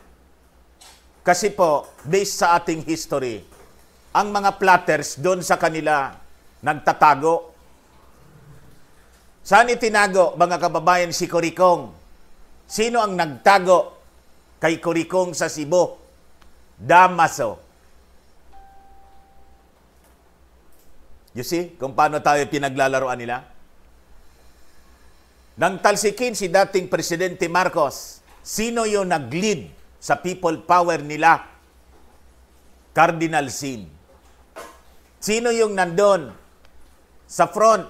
kasi po, based sa ating history, ang mga plotters doon sa kanila nagtatago. Saan itinago, mga kababayan, si Coricong? Sino ang nagtago kay Coricong sa Cebu? Damaso. You see, kung paano tayo pinaglalaroan nila? Nang talsikin si dating Presidente Marcos, sino yung nag-lead sa people power nila? Cardinal Sin. Sino yung nandun sa front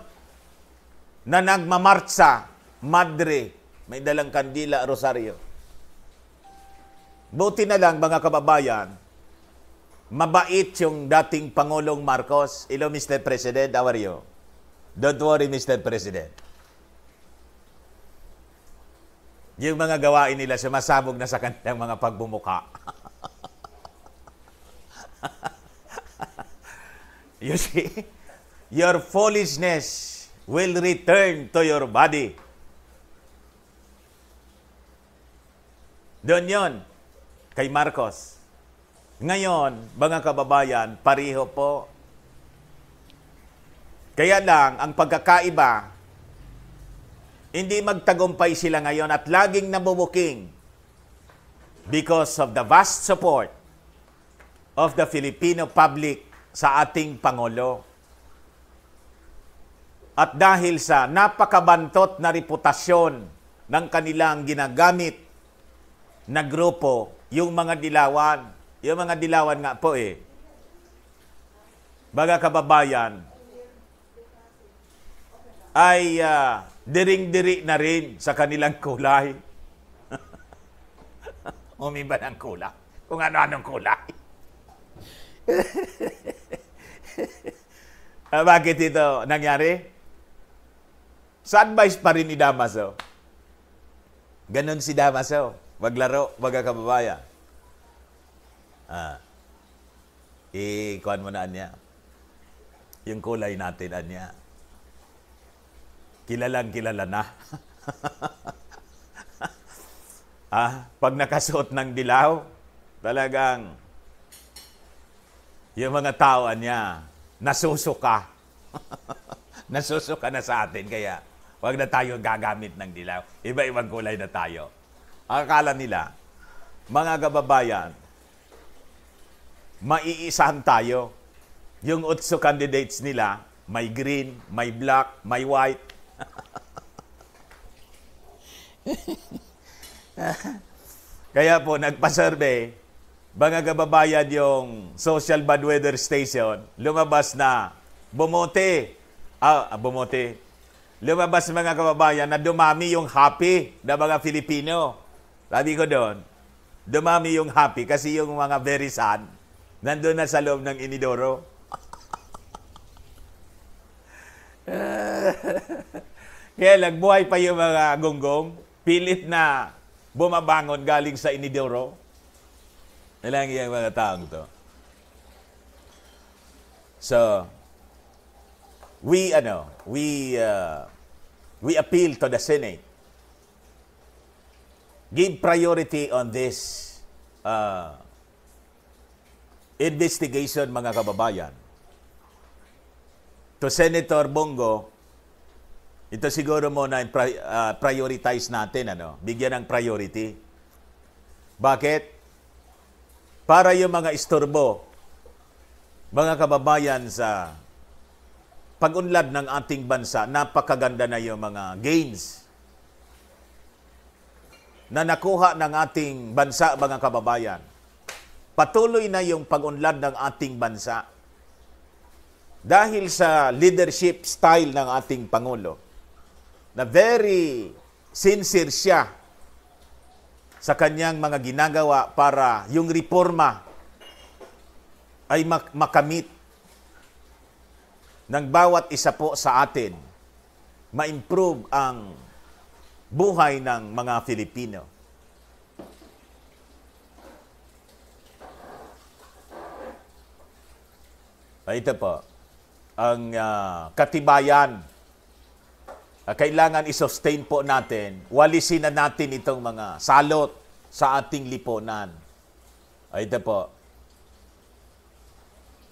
na nagmamarcha? Madre, may dalang kandila, rosaryo. Buti na lang, mga kababayan, mabait yung dating Pangulong Marcos. Hello, Mr. President. How are you? Don't worry, Mr. President. Yung mga gawain nila, sumasabog na sa kanilang mga pagbumuka. You see, your foolishness will return to your body. Doon yun, kay Marcos. Ngayon, mga kababayan, pariho po. Kaya lang, ang pagkakaiba, hindi magtagumpay sila ngayon at laging nabubuking because of the vast support of the Filipino public sa ating Pangulo. At dahil sa napakabantot na reputasyon ng kanilang ginagamit na grupo, yung mga dilawan. Yung mga dilawan nga po mga kababayan, ay diring-diri na rin sa kanilang kulay. Umiba ng kulay. Kung ano-anong kulay. Bakit ito nangyari? Sa advice pa rin ni Damaso. Ganon si Damaso. Maglaro, mga kababayan. Kuhan mo na niya. Yung kulay natin, anya. Kilalang kilala na. Pag nakasuot ng dilaw, talagang yung mga tao niya, nasusuka. Nasusuka na sa atin, kaya wag na tayo gagamit ng dilaw. Iba-ibang kulay na tayo. Akala nila, mga kababayan, maiisahan tayo. Yung 8 candidates nila, may green, may black, may white. Kaya po, nagpa-survey, mga kababayan yung Social Bad Weather Station, lumabas na bumote. Lumabas mga kababayan na dumami yung happy na mga Filipino. Sabi ko doon, dumami yung happy kasi yung mga very sad, nandun na sa loob ng inidoro. Kaya lang, buhay pa yung mga gonggong, pilit na bumabangon galing sa inidoro. Ilang yung mga taong to. So, we appeal to the Senate. Give priority on this investigation, mga kababayan. To Senator Bongo, ito siguro muna prioritize natin, bigyan ng priority. Bakit? Para yung mga istorbo, mga kababayan, sa pag-unlad ng ating bansa, napakaganda na yung mga gains na nakuha ng ating bansa, mga kababayan. Patuloy na yung pag-unlad ng ating bansa dahil sa leadership style ng ating Pangulo, na very sincere siya sa kanyang mga ginagawa para yung reforma ay makamit ng bawat isa po sa atin, ma-improve ang buhay ng mga Filipino. Ito po, ang katibayan. Kailangan i-sustain po natin, walisin na natin itong mga salot sa ating lipunan. Ito po,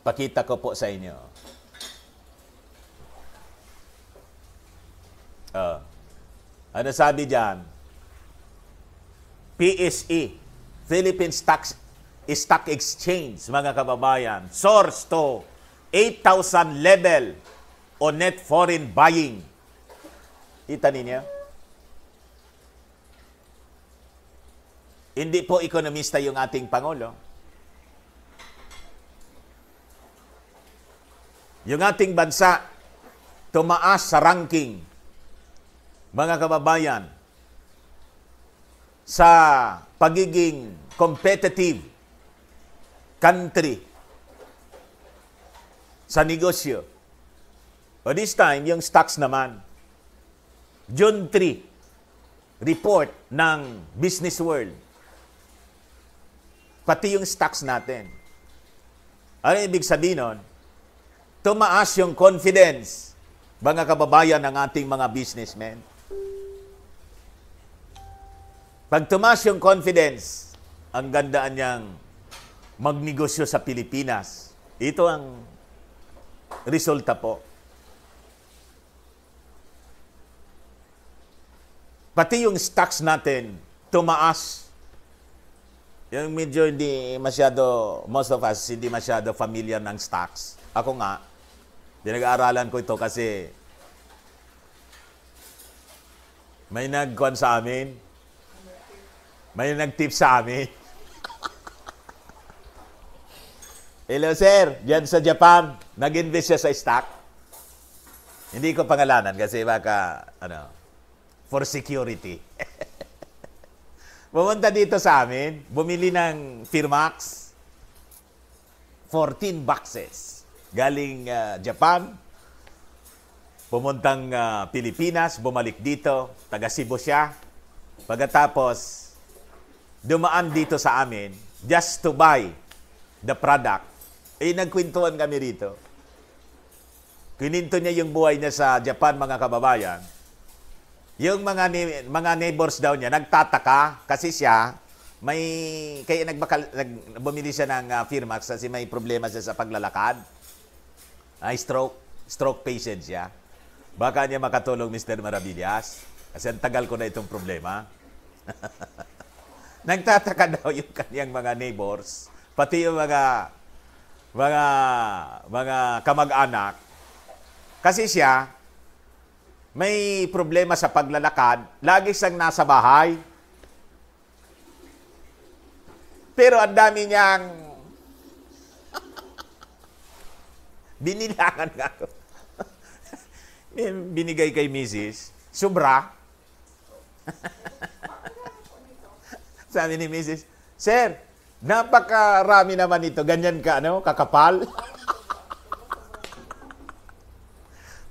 pakita ko po sa inyo. Ano sabi dyan? PSE, Philippine Stock Exchange, mga kababayan, source to 8,000 level on net foreign buying. Kita ninyo? Hindi po ekonomista yung ating Pangulo. Yung ating bansa, tumaas sa ranking, mga kababayan, sa pagiging competitive country sa negosyo. O this time, yung stocks naman. June 3, report ng Business World. Pati yung stocks natin. Ano ibig sabihin nun? Tumaas yung confidence, mga kababayan ng ating mga businessmen. Pag tumaas yung confidence, ang gandaan niyang magnegosyo sa Pilipinas. Ito ang resulta po. Pati yung stocks natin, tumaas. Yung medyo hindi masyado, most of us, hindi masyado familiar ng stocks. Ako nga, pinag-aaralan ko ito kasi may nag-con sa amin, may nag-tip sa amin. Hello sir, diyan sa Japan, nag-invest siya sa stock. Hindi ko pangalanan kasi baka, for security. Pumunta dito sa amin, bumili ng Firmax, 14 boxes. Galing Japan, pumuntang Pilipinas, bumalik dito, taga Cebu siya. Pagkatapos, dumaan dito sa amin, just to buy the product. Nagkwentuhan kami rito. Kininto niya yung buhay niya sa Japan, mga kababayan. Yung mga neighbors daw niya, nagtataka kasi siya, kaya bumili siya ng Firmax kasi may problema siya sa paglalakad. Stroke patient siya. Baka niya makatulong, Mr. Maravillas. Kasi ang tagal ko na itong problema. Nagtataka daw yung kanyang mga neighbors, pati yung mga kamag-anak. Kasi siya, may problema sa paglalakad, lagi siyang nasa bahay. Pero ang dami niyang binilangan nga ako. Binigay kay Mrs. Sobra. Sabi ni Mrs., Sir, napakarami naman ito. Ganyan ka, kakapal.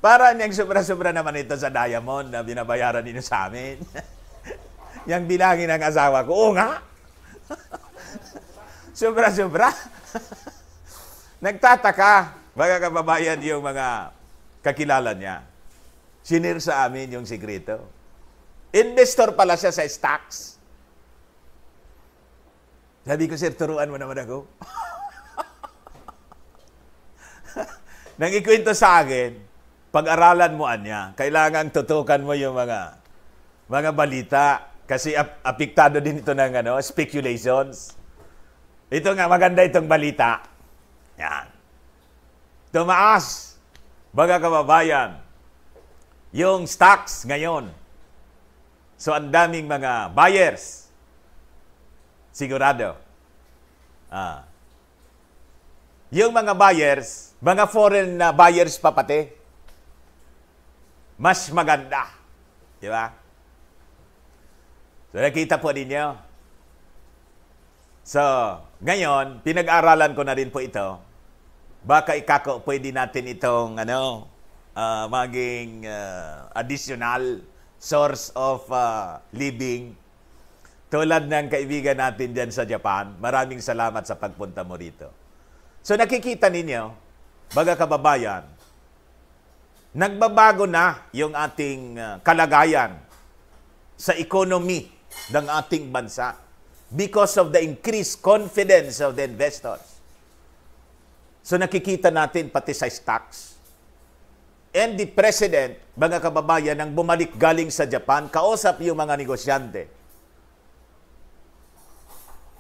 Para niyang sobra-sobra naman ito sa diamond na binabayaran ninyo sa amin. Yang bilangin ng asawa ko, oo nga. Sobra-sobra. Nagtataka, mga kababayan, yung mga kakilala niya. Sinir sa amin yung sikreto. Investor pala siya sa stocks. Sabi ko, sir, turuan mo naman ako. Nang ikwento sa akin, pag-aralan mo anya, kailangan tutukan mo yung mga balita kasi apektado din ito ng speculations. Ito nga, maganda itong balita. Yan. Tumaas, mga kababayan, yung stocks ngayon. So, ang daming mga buyers. Sigurado. Yung mga buyers, mga foreign na buyers pa pati, mas maganda. Di ba? So, nakita po ninyo. So, ngayon, pinag-aralan ko na rin po ito. Baka pwede natin itong, maging additional source of living. Tulad ng kaibigan natin dyan sa Japan. Maraming salamat sa pagpunta mo rito. So, nakikita ninyo, mga kababayan, nagbabago na yung ating kalagayan sa economy ng ating bansa because of the increased confidence of the investors. So nakikita natin pati sa stocks. And the President, mga kababayan, nang bumalik galing sa Japan, kausap yung mga negosyante.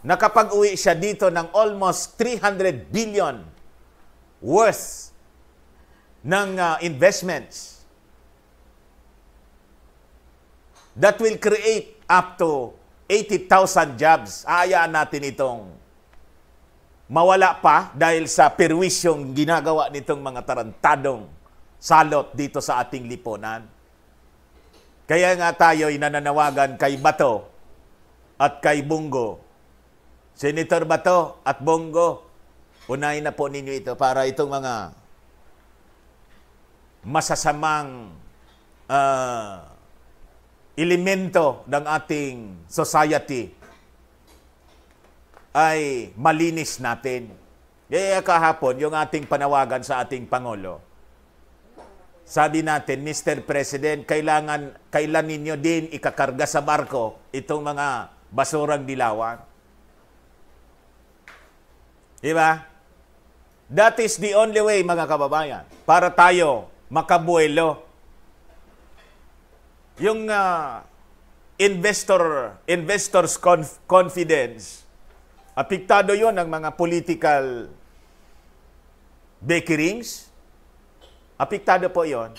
Nakapag-uwi siya dito ng almost 300 billion worth ng investments that will create up to 80,000 jobs. Aayaan natin itong mawala pa dahil sa perwisyong ginagawa nitong mga tarantadong salot dito sa ating lipunan. Kaya nga tayo'y nananawagan kay Bato at kay Bongo. Senator Bato at Bongo, unahin na po ninyo ito para itong mga masasamang elemento ng ating society ay malinis natin. Kaya kahapon, yung ating panawagan sa ating Pangulo, sabi natin, Mr. President, kailan ninyo din ikakarga sa barko itong mga basurang dilawan? Diba? That is the only way, mga kababayan, para tayo makabuelo. Yung investors' confidence, apektado yon ng mga political bickerings. Apektado po yon.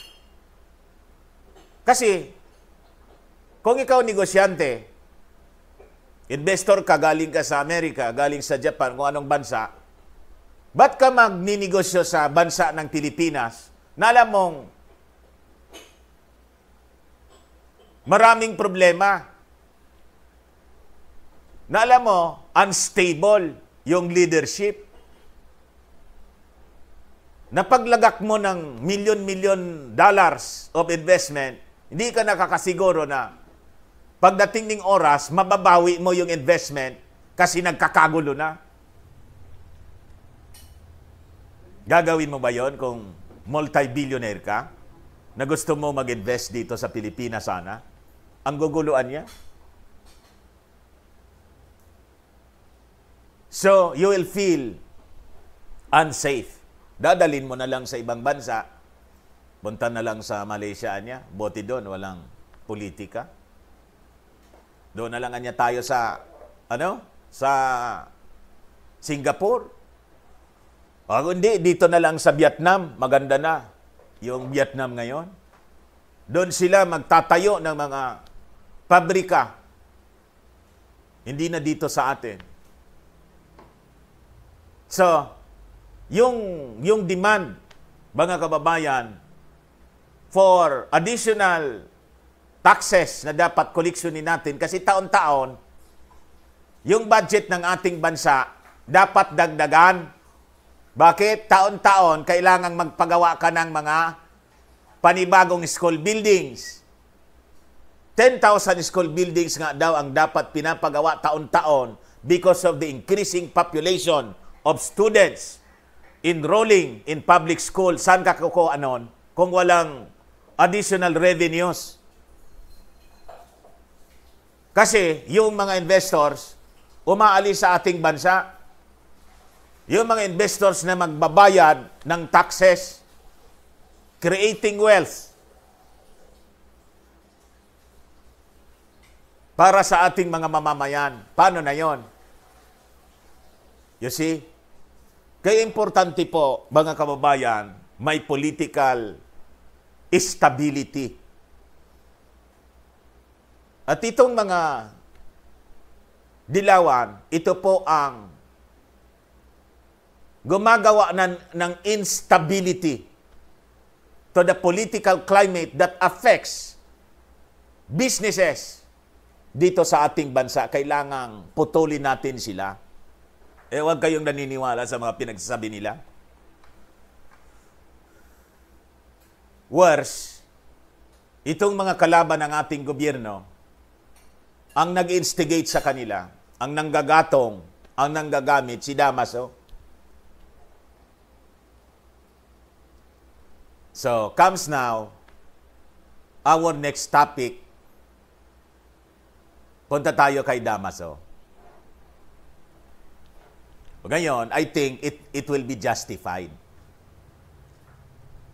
Kasi, kung ikaw negosyante, investor ka, galing ka sa Amerika, galing sa Japan, kung anong bansa, ba't ka magninegosyo sa bansa ng Pilipinas na alam mong maraming problema, na alam mo, unstable yung leadership, na paglagak mo ng million dollars of investment, hindi ka nakakasiguro na pagdating ng oras, mababawi mo yung investment kasi nagkakagulo na. Gagawin mo ba yon kung multi-billionaire ka na gusto mo mag-invest dito sa Pilipinas sana? Ang guguluan niya. So, you will feel unsafe. Dadalin mo na lang sa ibang bansa. Punta na lang sa Malaysia niya. Bote doon, walang politika. Doon na lang niya tayo sa, sa Singapore. O hindi, dito na lang sa Vietnam. Maganda na yung Vietnam ngayon. Doon sila magtatayo ng mga pabrika. Hindi na dito sa atin. So, yung demand, mga kababayan, for additional taxes na dapat koleksyonin natin kasi taon-taon, yung budget ng ating bansa dapat dagdagan. Bakit? Taon-taon, kailangang magpagawa ka ng mga panibagong school buildings. 10,000 school buildings nga daw ang dapat pinapagawa taon-taon because of the increasing population of students enrolling in public school. Saan ka kukuha nun kung walang additional revenues? Kasi yung mga investors umaalis sa ating bansa. Yung mga investors na magbabayad ng taxes, creating wealth para sa ating mga mamamayan. Paano na yon? You see? Kaya importante po, mga kababayan, may political stability. At itong mga dilawan, ito po ang gumagawa ng instability to the political climate that affects businesses dito sa ating bansa. Kailangang putulin natin sila. Huwag kayong naniniwala sa mga pinagsasabi nila. Worse, itong mga kalaban ng ating gobyerno, ang nag-instigate sa kanila, ang nanggagatong, ang nanggagamit, si Damaso. So, comes now, our next topic. Punta tayo kay Damaso. Ngayon, I think it will be justified.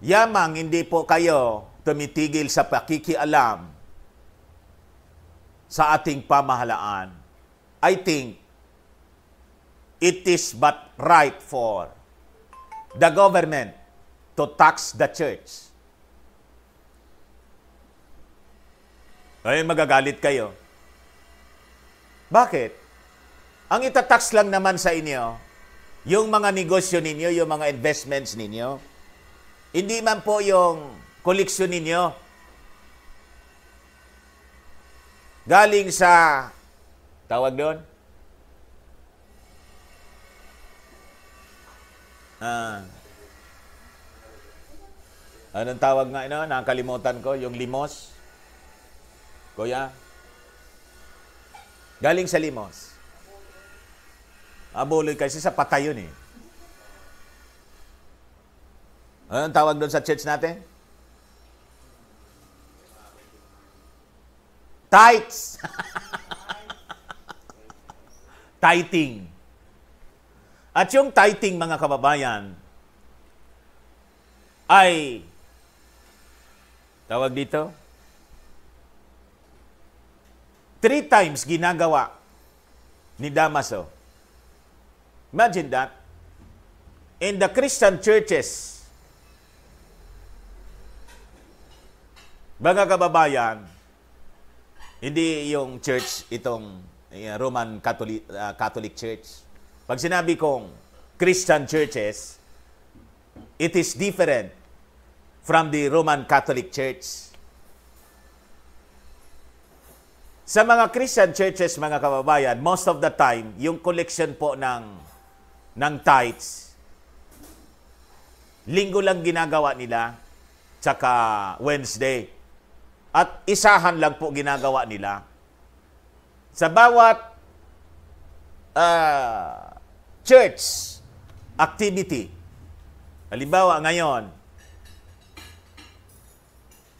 Yamang hindi po kayo tumitigil sa pakikialam sa ating pamahalaan, I think it is but right for the government to tax the church. Ay, magagalit kayo. Bakit? Ang itatax lang naman sa inyo, yung mga negosyo ninyo, yung mga investments ninyo. Hindi man po yung koleksyon ninyo. Galing sa, tawag doon? Anong tawag nga ino? Nakalimutan ko, yung limos. Kuya? Galing sa limos. Abuloy kasi sa patay yun eh. Anong tawag doon sa church natin? Tithes. Tithing. At yung tithing, mga kababayan, ay tawag dito 3 times ginagawa ni Damaso. Imagine that. In the Christian churches, mga kababayan, hindi yung church itong Roman Catholic Church. Pag sinabi kong Christian churches, it is different from the Roman Catholic Church. Sa mga Christian churches, mga kababayan, most of the time, yung collection po ng tithes, linggo lang ginagawa nila, tsaka Wednesday. At isahan lang po ginagawa nila. Sa bawat church activity, halimbawa ngayon,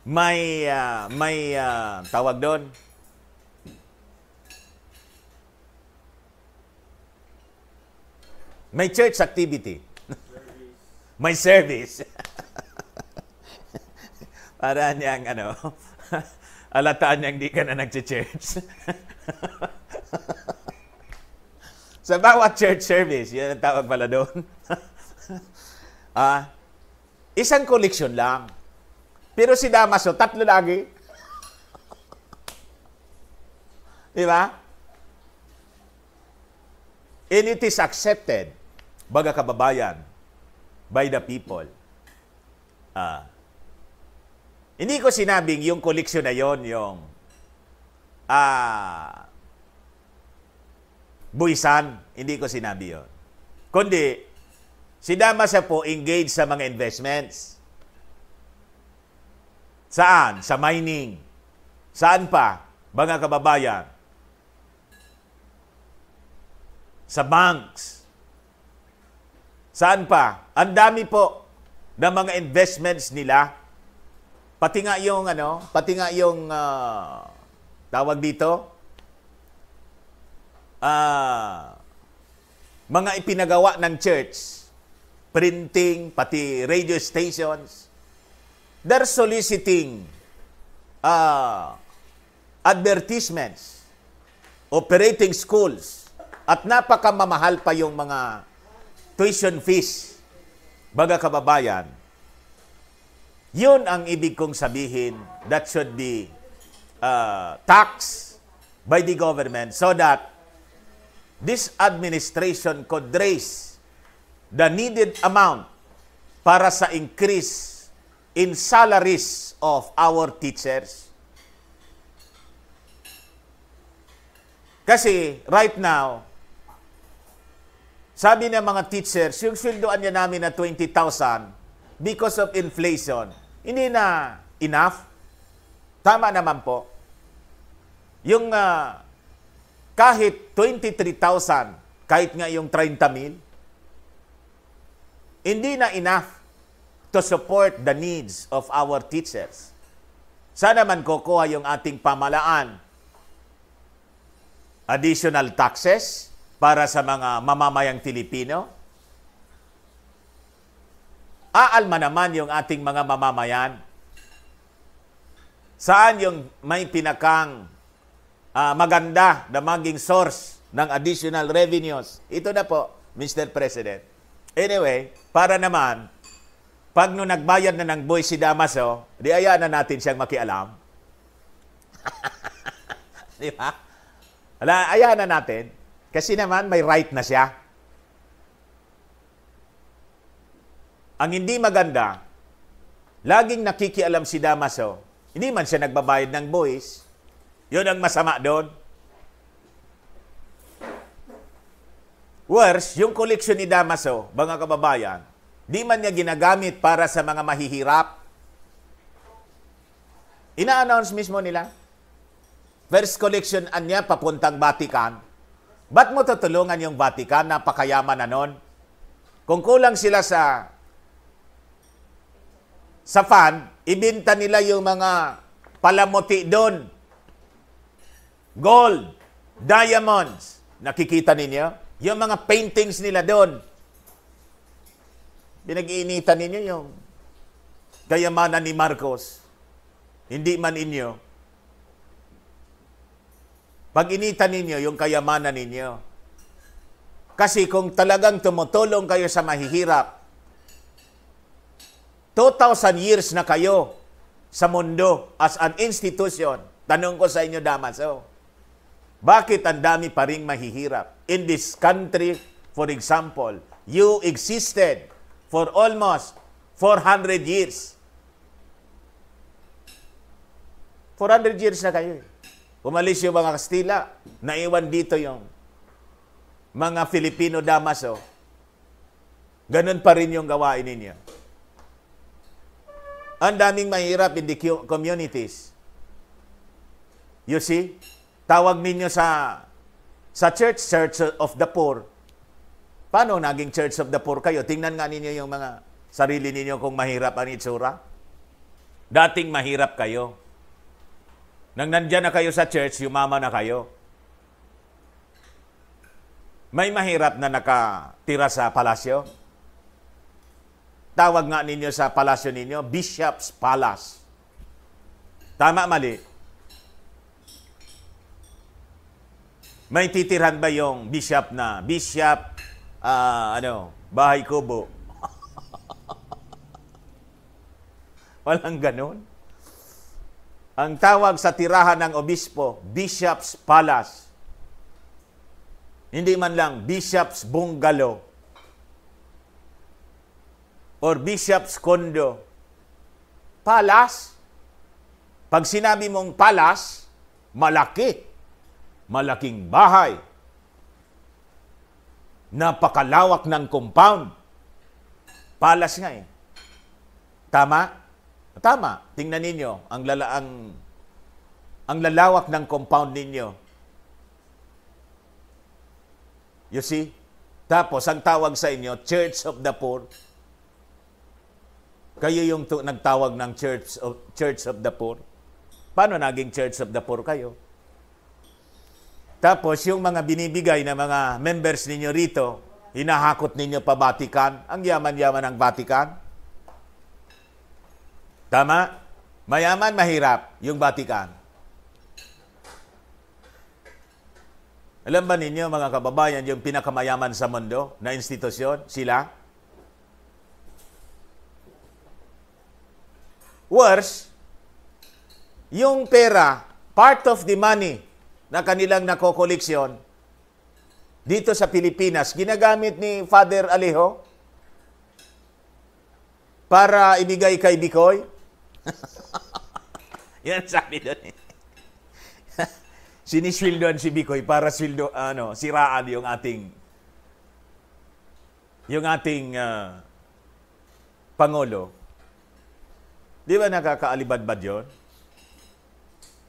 may tawag doon, may church activity. May service. Para niyang alataan niyang di ka na nag-church. Sa bawat church service, yan ang tawag pala doon. Isang collection lang. Pero si Damaso, 3 lagi. Di ba? And it is accepted, baga kababayan, by the people. Hindi ko sinabing yung koleksyon na yon, yung buwisan. Hindi ko sinabi yon. Kundi, si Damaso po engaged sa mga investments. Saan? Sa mining. Saan pa? Mga kababayan? Sa banks. Saan pa? Ang dami po ng mga investments nila. Pati nga yung tawag dito, mga ipinagawa ng church, printing, pati radio stations, they're soliciting advertisements, operating schools, at napakamamahal pa yung mga tuition fees, baga kababayan. Yun ang ibig kong sabihin, that should be taxed by the government so that this administration could raise the needed amount para sa increase in salaries of our teachers. Kasi right now, sabi ng mga teachers, yung sweldoan niya namin na 20,000 because of inflation, hindi na enough. Tama naman po. Yung kahit 23,000, kahit nga yung 30,000, hindi na enough to support the needs of our teachers. Sana man kukuha yung ating pamalaan additional taxes para sa mga mamamayang Pilipino. Aalma naman yung ating mga mamamayan. Saan yung may pinakang maganda na maging source ng additional revenues? Ito na po, Mr. President. Anyway, para naman, pag nung nagbayad na ng buwis si Damaso, di ayaan na natin siyang makialam. Di ba? Ayaan na natin. Kasi naman, may right na siya. Ang hindi maganda, laging nakikialam si Damaso, hindi man siya nagbabayad ng buwis. Yun ang masama doon. Worse, yung koleksyon ni Damaso, mga kababayan, di man niya ginagamit para sa mga mahihirap, Ina-announce mismo nila. First collection niya papuntang Vatican. Ba't mo tutulungan yung Vatican? Napakayaman na nun. Kung kulang sila sa fund, ibinta nila yung mga palamuti doon. Gold, diamonds. Nakikita ninyo? Yung mga paintings nila doon. Pinag-iinitan ninyo yung kayamanan ni Marcos. Hindi man inyo. Pag-initan ninyo yung kayamanan ninyo. Kasi kung talagang tumutulong kayo sa mahihirap, 2,000 years na kayo sa mundo as an institution. Tanong ko sa inyo, Damaso, bakit ang dami pa ring mahihirap? In this country, for example, you existed for almost 400 years. 400 years na kayo. Umalis yung mga Kastila, naiwan dito yung mga Filipino, Damaso. Ganun pa rin yung gawain ninyo. Ang daming mahirap in the communities. You see? Tawag ninyo sa church, Church of the Poor. Paano naging Church of the Poor kayo? Tingnan nga ninyo yung mga sarili ninyo kung mahirap ang itsura. Dating mahirap kayo. Nang nandyan na kayo sa church, yumama na kayo. May mahirap na nakatira sa palasyo. Tawag nga ninyo sa palasyo ninyo, Bishop's Palace. Tama, mali? May titirhan ba yung bishop na, bahay kubo? Walang ganun. Ang tawag sa tirahan ng obispo, Bishop's Palace. Hindi man lang Bishop's Bungalow or Bishop's Condo. Palace. Pag sinabi mong palace, malaki. Malaking bahay. Napakalawak ng compound. Palace nga eh. Tama? Tama. Tingnan ninyo ang lalawak ng compound ninyo. You see? Tapos ang tawag sa inyo, Church of the Poor. Kayo yung nagtawag ng Church of the Poor. Paano naging Church of the Poor kayo? Tapos yung mga binibigay na mga members ninyo rito, hinahakot ninyo pa Vatican. Ang yaman-yaman ng Vatican. Tama? Mayaman, mahirap yung Vatican. Alam ba ninyo, mga kababayan, yung pinakamayaman sa mundo na institusyon? Sila? Worse, yung pera, part of the money na kanilang nakokoleksyon dito sa Pilipinas, ginagamit ni Father Alejo para ibigay kay Bicoy. Yan sabi doon eh. Siniswildoan si Bicoy para siraan yung ating Pangulo. Di ba nakakaalibad-bad yun?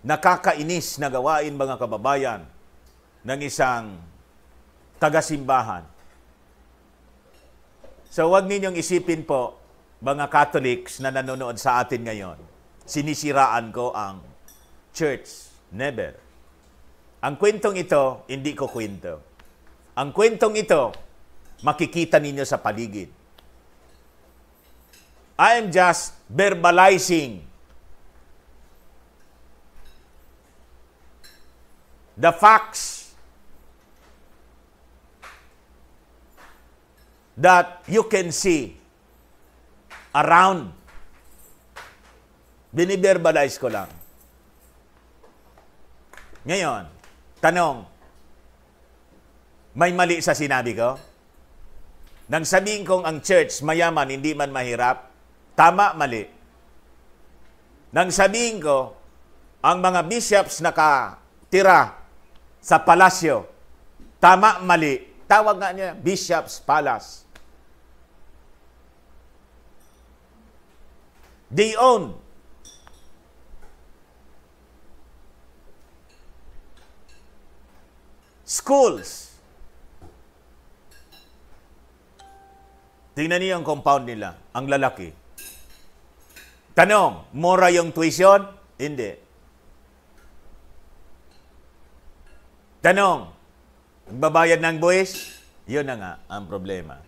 Nakakainis na gawain, mga kababayan, ng isang taga-simbahan. So wag ninyong isipin po, mga Catholics na nanonood sa atin ngayon, sinisiraan ko ang church. Never. Ang kwentong ito, hindi ko kwento. Ang kwentong ito, makikita ninyo sa paligid. I am just verbalizing the facts that you can see around. Biniverbalize ko lang. Ngayon, tanong, may mali sa sinabi ko? Nang sabihin kong ang church mayaman, hindi man mahirap, tama, mali. Nang sabihin ko, ang mga bishops nakatira sa palasyo, tama, mali. Tawag nga niya, Bishop's Palace. They own schools. Tingnan niyo ang compound nila, ang lalaki. Tanong, mura yung tuition? Hindi. Tanong, magbabayad ng buwis? Yun na nga ang problema.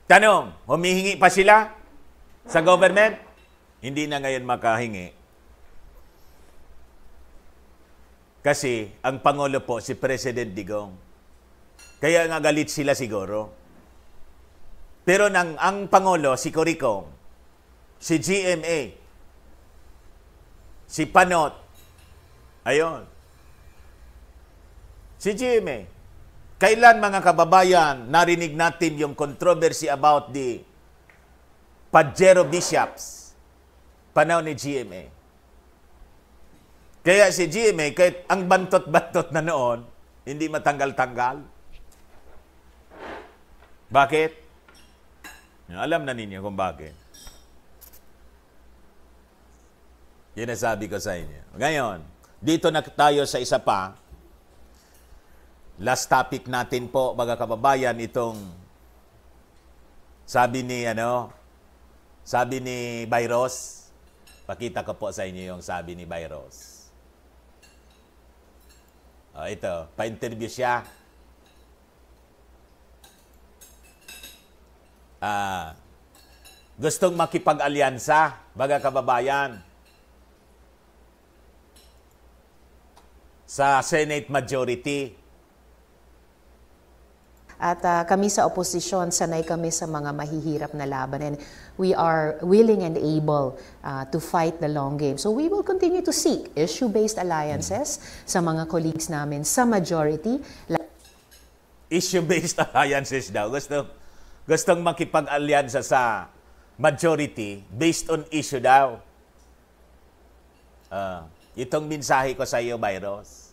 Tanong, humihingi pa sila sa government? Hindi na ngayon makahingi. Kasi ang Pangulo po, si President Digong. Kaya nga galit sila siguro. Pero ang Pangulo, si Coricom, si GMA, si Panot, ayun. Si GMA, kailan mga kababayan narinig natin yung controversy about the Pajero Bishops? Panahon ni GMA. Kaya si GMA, kahit ang bantot-bantot na noon, hindi matanggal-tanggal. Bakit? Alam na ninyo kung bakit. Yun ang sabi ko sa inyo. Ngayon, dito na tayo sa isa pa. Last topic natin po, mga kababayan, itong sabi ni Bayros. Pakita ko po sa inyo yung sabi ni Bayros. Ito, pa-interview siya. Gustong makipag-alyansa, mga kababayan, sa Senate majority. At kami sa oposisyon, sanay kami sa mga mahihirap na laban. And we are willing and able to fight the long game. So we will continue to seek issue-based alliances sa mga colleagues namin sa majority. Issue-based alliances daw. Gustong makipag-alyansa sa majority based on issue daw. Itong mensahe ko sa iyo, Bayros.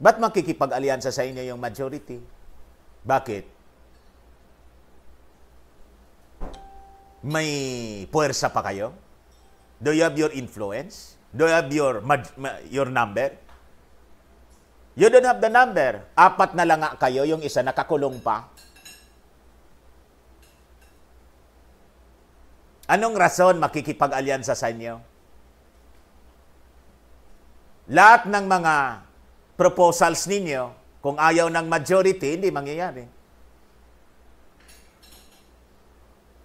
Ba't makikipag-alyansa sa inyo yung majority? Bakit? May puwersa pa kayo? Do you have your influence? Do you have your number? You don't have the number. 4 na lang nga kayo, yung isa nakakulong pa. Anong rason makikipag-alyansa sa inyo? Lahat ng mga proposals ninyo, kung ayaw ng majority, hindi mangyayari.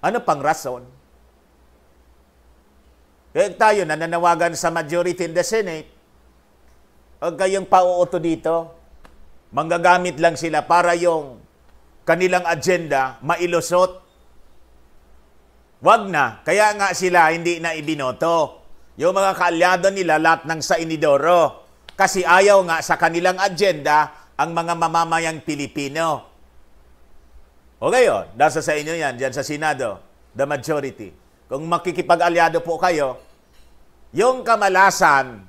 Ano pang rason? Kaya tayo nananawagan sa majority in the Senate, huwag kayong pauuto dito. Manggagamit lang sila para yung kanilang agenda mailusot. Wag na. Kaya nga sila hindi na ibinoto. Yung mga kaalyado nila lahat ng sa inidoro. Kasi ayaw nga sa kanilang agenda ang mga mamamayang Pilipino. O ngayon, nasa sa inyo yan, dyan sa Senado, the majority. Kung makikipag-alyado po kayo, yung kamalasan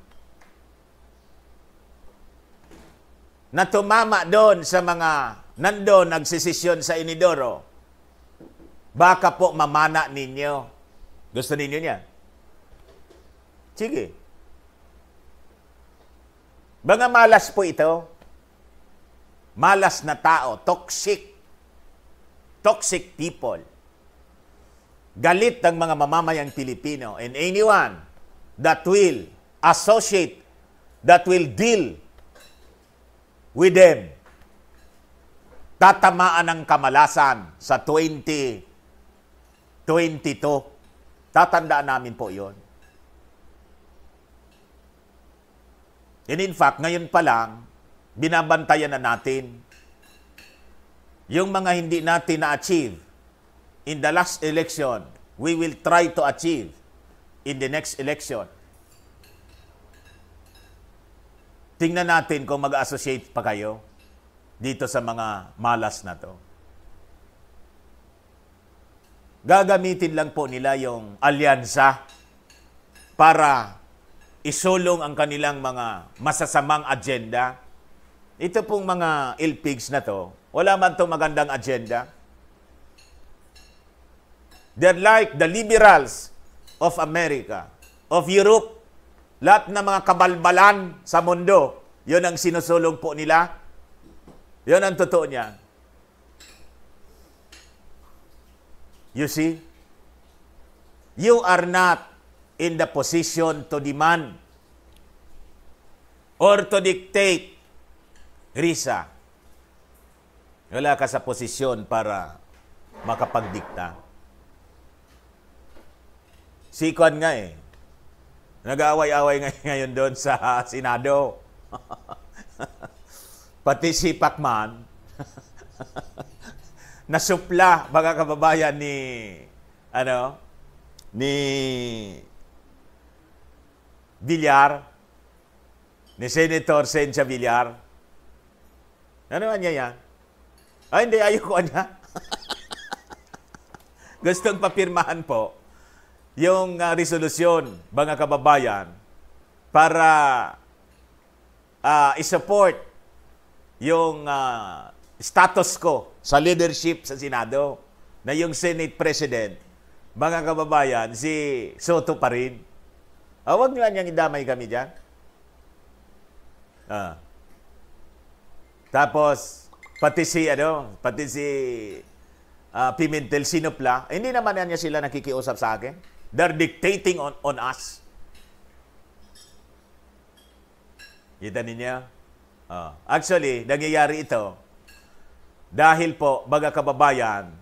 na tumama doon sa mga nandun nagsisisyon sa inidoro, baka po mamana ninyo. Gusto ninyo niya? Sige. Mga malas po ito. Malas na tao. Toxic. Toxic people. Galit ng mga mamamayang Pilipino. And anyone that will associate, that will deal with them, tatamaan ng kamalasan sa 2022. Tatandaan namin po yon. And in fact, ngayon pa lang, binabantayan na natin yung mga hindi natin na-achieve in the last election, we will try to achieve in the next election. Tingnan natin kung mag-associate pa kayo dito sa mga malas na to. Gagamitin lang po nila yung alyansa para isulong ang kanilang mga masasamang agenda. Ito pong mga ilpigs na to, wala man itong magandang agenda. They're like the liberals of America, of Europe. Lahat ng mga kabalbalan sa mundo, Yun ang sinusulong po nila. Yun ang totoo niya. You see? You are not in the position to demand or to dictate, Risa. Wala ka sa posisyon para makapagdikta. Si Kwan nga nag-aaway-away ngayon doon sa Senado. Pati si Pacman, nasupla, mga kababayan, ni Villar, ni Senator Sencha Villar. Ano niya yan? Ay, hindi, ayoko niya. Gustong papirmahan po yung resolusyon, mga kababayan, para isupport yung status ko sa leadership sa Senado na yung Senate President, mga kababayan, si Soto pa rin. Huwag nyo niyang idamay kami dyan. Tapos, pati si Pimentel sinupla, hindi naman niya sila nakikiusap sa akin. They're dictating on us. Kita ninyo? Actually, nangyayari ito dahil po, mga kababayan,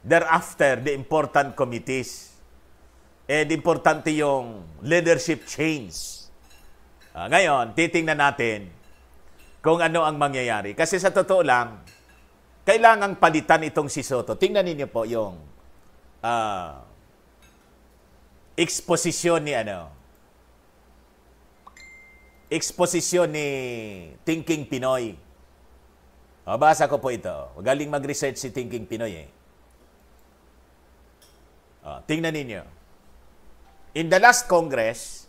thereafter the important committees and importante yung leadership change. Ngayon, titingnan natin kung ano ang mangyayari. Kasi sa totoo lang, kailangang palitan itong si Soto. Tingnan ninyo po yung exposition ni Thinking Pinoy. Basa ko po ito. Magaling mag-research si Thinking Pinoy tingnan ninyo. In the last Congress,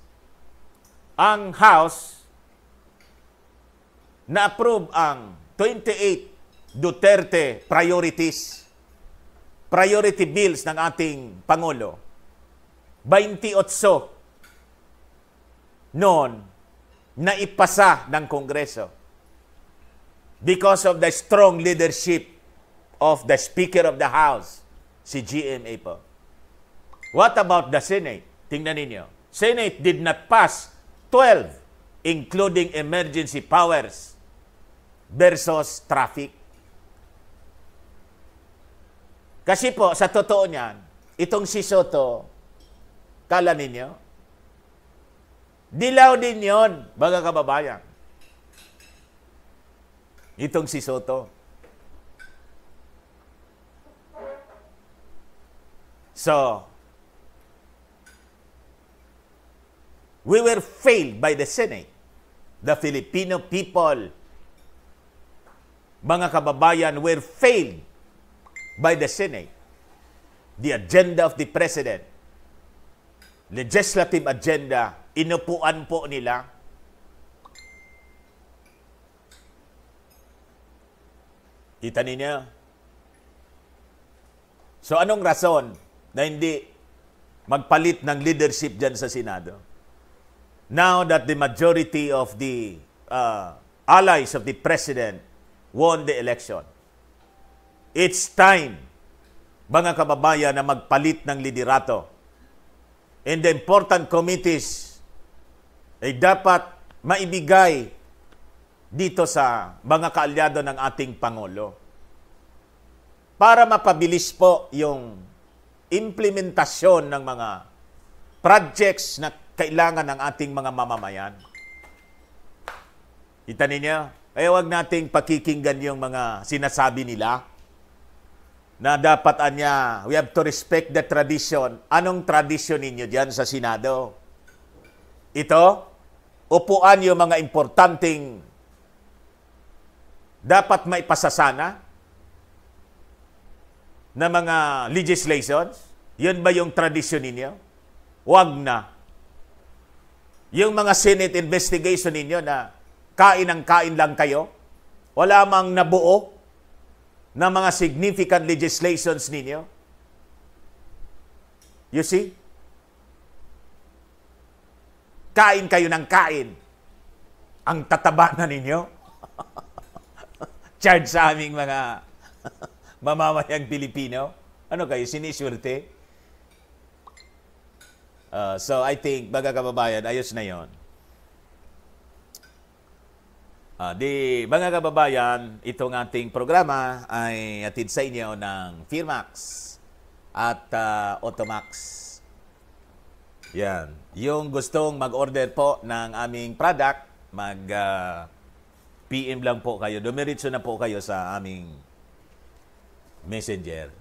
ang House na-approve ang 28 Duterte priorities, priority bills ng ating Pangulo. 28 noon na ipasa ng Kongreso because of the strong leadership of the Speaker of the House, si GMA po. What about the Senate? Tingnan ninyo. Senate did not pass 12, including emergency powers versus traffic. Kasi po, sa totoo niyan, itong si Soto, kala ninyo, dilaw din yon, mga kababayan. Itong si Soto. So, we were failed by the Senate. The Filipino people, mga kababayan, were failed by the Senate. The agenda of the President, legislative agenda, inupuan po nila. Kita ninyo? So anong rason na hindi magpalit ng leadership dyan sa Senado? Now that the majority of the allies of the President won the election, it's time, mga kababayan, na magpalit ng liderato. And the important committees ay dapat maibigay dito sa mga kaalyado ng ating Pangulo para mapabilis po yung implementasyon ng mga projects na kailangan ng ating mga mamamayan. Kita ninyo? Kaya huwag nating pakikinggan yung mga sinasabi nila na dapat we have to respect the tradition. Anong tradition ninyo dyan sa Senado? Ito, upuan yung mga importanteng dapat maipasasana na mga legislations. Yun ba yung tradition ninyo? Huwag na. Yung mga Senate investigation ninyo na kain ang kain lang kayo, wala mang nabuo na mga significant legislations ninyo. You see? Kain kayo ng kain. Ang tataba na ninyo. Charge sa aming mga mamamayang Pilipino. Ano kayo, siniswerte? So I think, mga kababayan, ayos na yon. Mga kababayan, itong ating programa ay atid sa inyo ng Firmax at Automax. Yan. Yung gustong mag-order po ng aming product, PM lang po kayo. Dumiretso na po kayo sa aming messenger.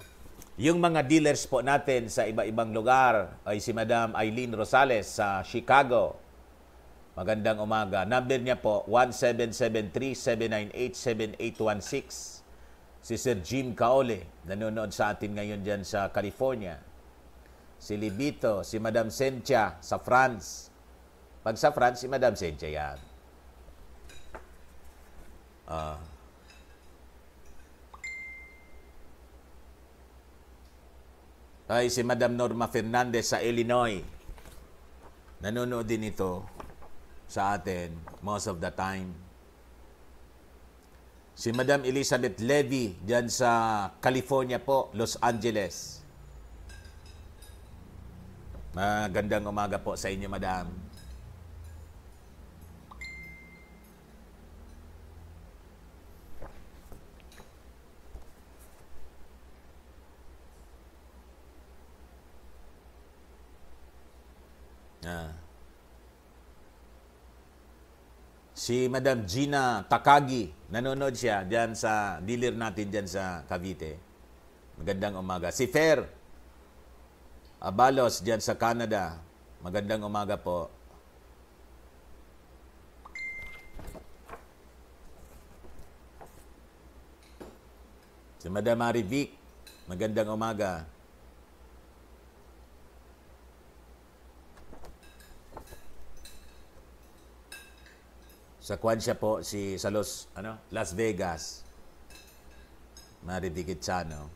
Yung mga dealers po natin sa iba-ibang lugar ay si Madam Eileen Rosales sa Chicago. Magandang umaga. Number niya po, 1773-798-7816. Si Sir Jim Kaole, nanonood sa atin ngayon dyan sa California. Si Libito, si Madam Sentia sa France. Pag sa France, si Madam Sentia yan. Ay, si Madam Norma Fernandez sa Illinois. Nanonood din ito sa atin most of the time. Si Madam Elizabeth Levy dyan sa California po, Los Angeles. Magandang umaga po sa inyo, Madam. Si Madam Gina Takagi, nanonood siya diyan sa dealer natin diyan sa Cavite. Magandang umaga. Si Fer Abalos diyan sa Canada. Magandang umaga po. Si Madam Marivic, magandang umaga. Sa Kwansya po, sa Las Vegas. Marivic Itzano.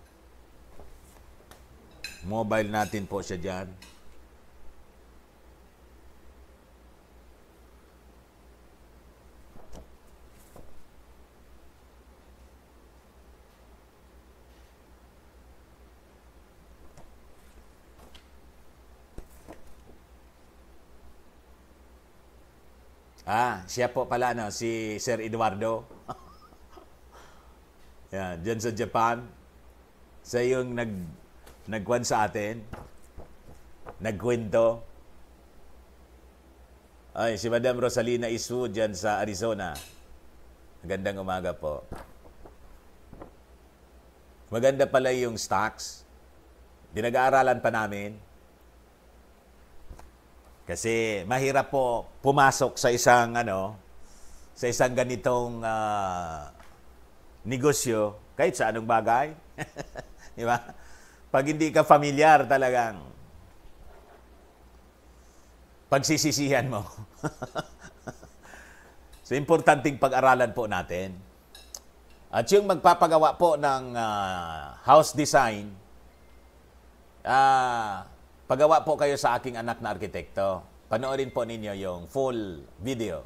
Mobile natin po siya dyan. Siya po pala, si Sir Eduardo. Yan, dyan sa Japan. Siya yung nagkwan sa atin. Nagkwento. Ay, si Madam Rosalina Isu dyan sa Arizona. Magandang umaga po. Maganda pala yung stocks. Pinag-aaralan pa namin. Kasi mahirap po pumasok sa isang ganitong negosyo kahit sa anong bagay. Di ba? Pag hindi ka familiar, talagang pagsisisihan mo. So, importanteng pag-aralan po natin. At yung magpapagawa po ng house design, pagawa po kayo sa aking anak na arkitekto. Panoorin po ninyo yung full video.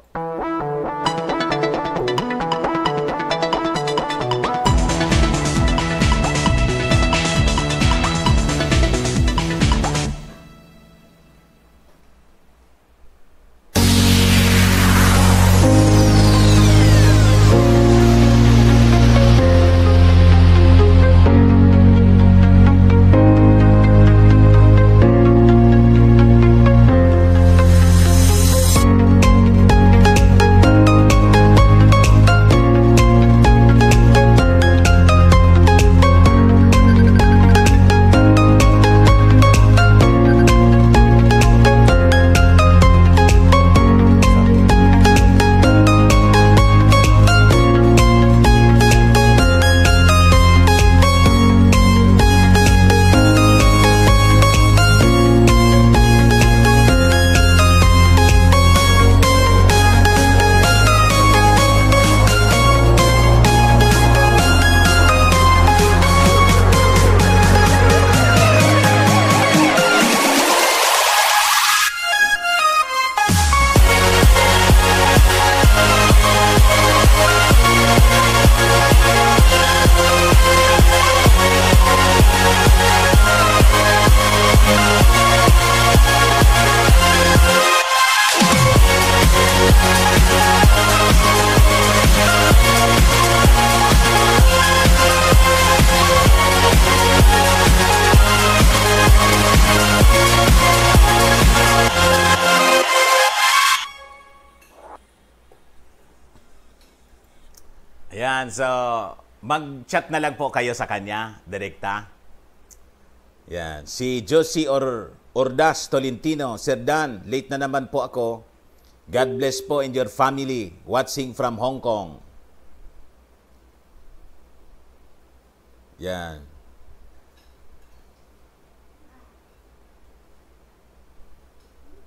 Ayan, so mag-chat na lang po kayo sa kanya, direkta. Yan. Si Josie Ordas Tolentino, Sir Dan, late na naman po ako. God bless po and your family watching from Hong Kong. Yan.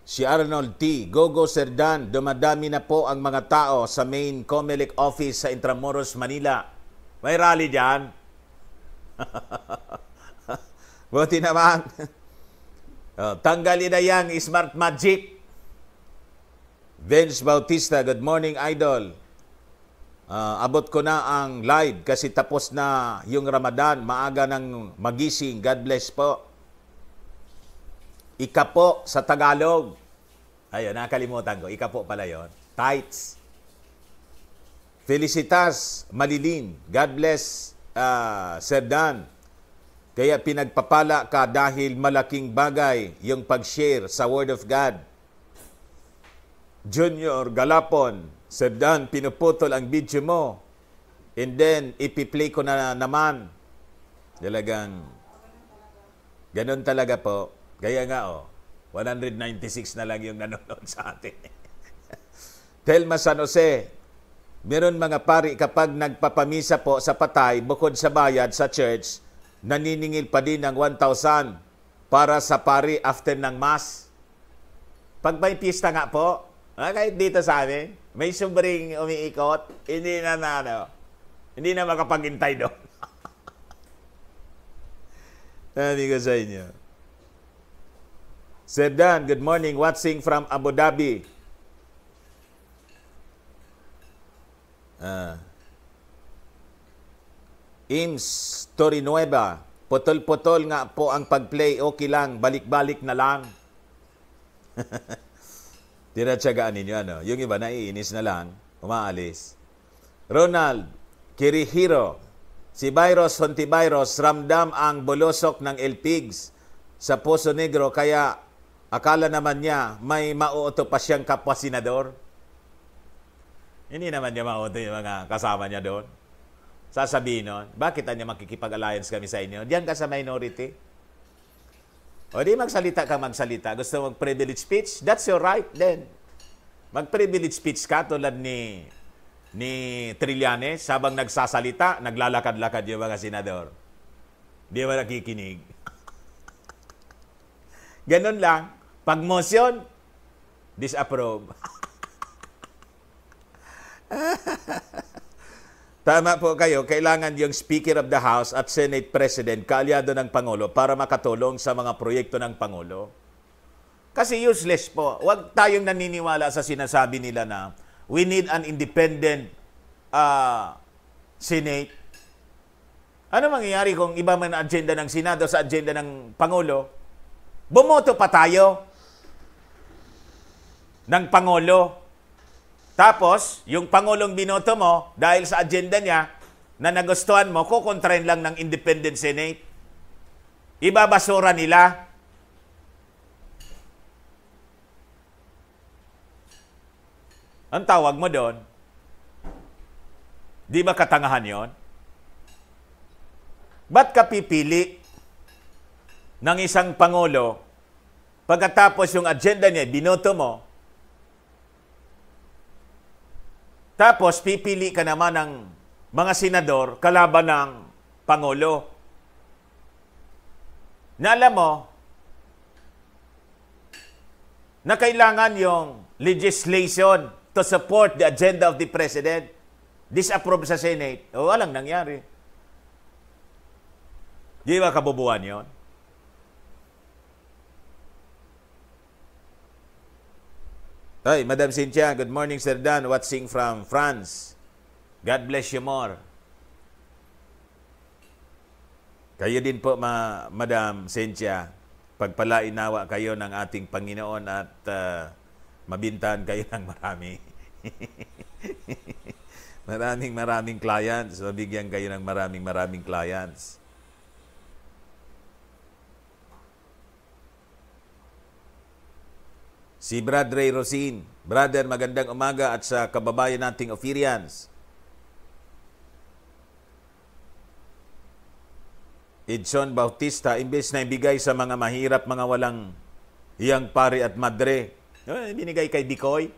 Si Arnold T. Go Sir Dan, dumadami na po ang mga tao sa main COMELEC office sa Intramuros, Manila. May rally dyan? Buti naman. Tanggalin na yang Smart Magic. Vince Bautista, good morning, idol. Abot ko na ang live kasi tapos na yung Ramadan. Maaga ng magising. God bless po. Ika po sa Tagalog. Ayun, nakalimutan ko. Ika po pala yun. Tights. Felicitas Malilin. God bless, Sir Dan. Kaya pinagpapala ka dahil malaking bagay yung pag-share sa Word of God. Junior Galapon, Sir Dan, pinuputol ang video mo. And then, ipi-play ko na naman. Talagang, ganun talaga po. Kaya nga, 196 na lang yung nanonood sa atin. Telma San Jose, meron mga pari kapag nagpapamisa po sa patay, bukod sa bayad sa church, naniningil pa din ng 1,000 para sa pari after ng mass. Pag may pista nga po, kahit dito sa amin, may subring umiikot, hindi na makapag-intay doon. Sabi ko sa inyo. Sir Dan, good morning, watching from Abu Dhabi. Ims Torinueva, putol-putol nga po ang pag-play, okay lang, balik-balik na lang. Tinatsagaan ninyo, ano? Yung iba, naiinis na lang, umaalis. Ronald Kirihiro, si Byros Hontibyros, ramdam ang bolosok ng Elpigs sa Poso Negro, kaya akala naman niya may mauuto pa siyang kapwa senador. Hindi naman niya mauuto yung mga kasama niya doon. Sasabihin nun, bakit niya makikipag-alliance kami sa inyo? Diyan ka sa minority. O di magsalita. Gusto mo mag-privilege speech? That's your right then. Mag-privilege speech ka tulad ni Trillanes, habang nagsasalita, naglalakad-lakad yung mga senador. Di ba nakikinig? Ganun lang. Pag motion, disapprove. Tama po kayo, kailangan yung Speaker of the House at Senate President kaalyado ng Pangulo para makatulong sa mga proyekto ng Pangulo. Kasi useless po. Huwag tayong naniniwala sa sinasabi nila na we need an independent Senate. Ano mangyayari kung iba man ang agenda ng Senado sa agenda ng Pangulo? Bumoto pa tayo ng Pangulo. Tapos, yung Pangulong binoto mo, dahil sa agenda niya, na nagustuhan mo, kukontrain lang ng Independent Senate. Ibabasura nila. Ang tawag mo doon, di ba katangahan yon? Ba't ka pipili ng isang Pangulo pagkatapos yung agenda niya, binoto mo, tapos, pipili ka naman ng mga senador kalaban ng Pangulo. Na alam mo, na kailangan yung legislation to support the agenda of the President, disapprove sa Senate, walang nangyari. Di ba kabubuan yon? Hey, Madam Cynthia, good morning, Sir Dan, watching from France. God bless you more. Kayo din po, Madam Cynthia, pagpalainawa kayo ng ating Panginoon at mabintahan kayo ng marami. maraming clients, mabigyan kayo ng maraming clients. Si Brad Ray Rosin, brother, magandang umaga at sa kababayan nating Ophirians. Edson Bautista, imbes na ibigay sa mga mahirap, mga walang hiyang pare at madre, binigay kay Bicoy.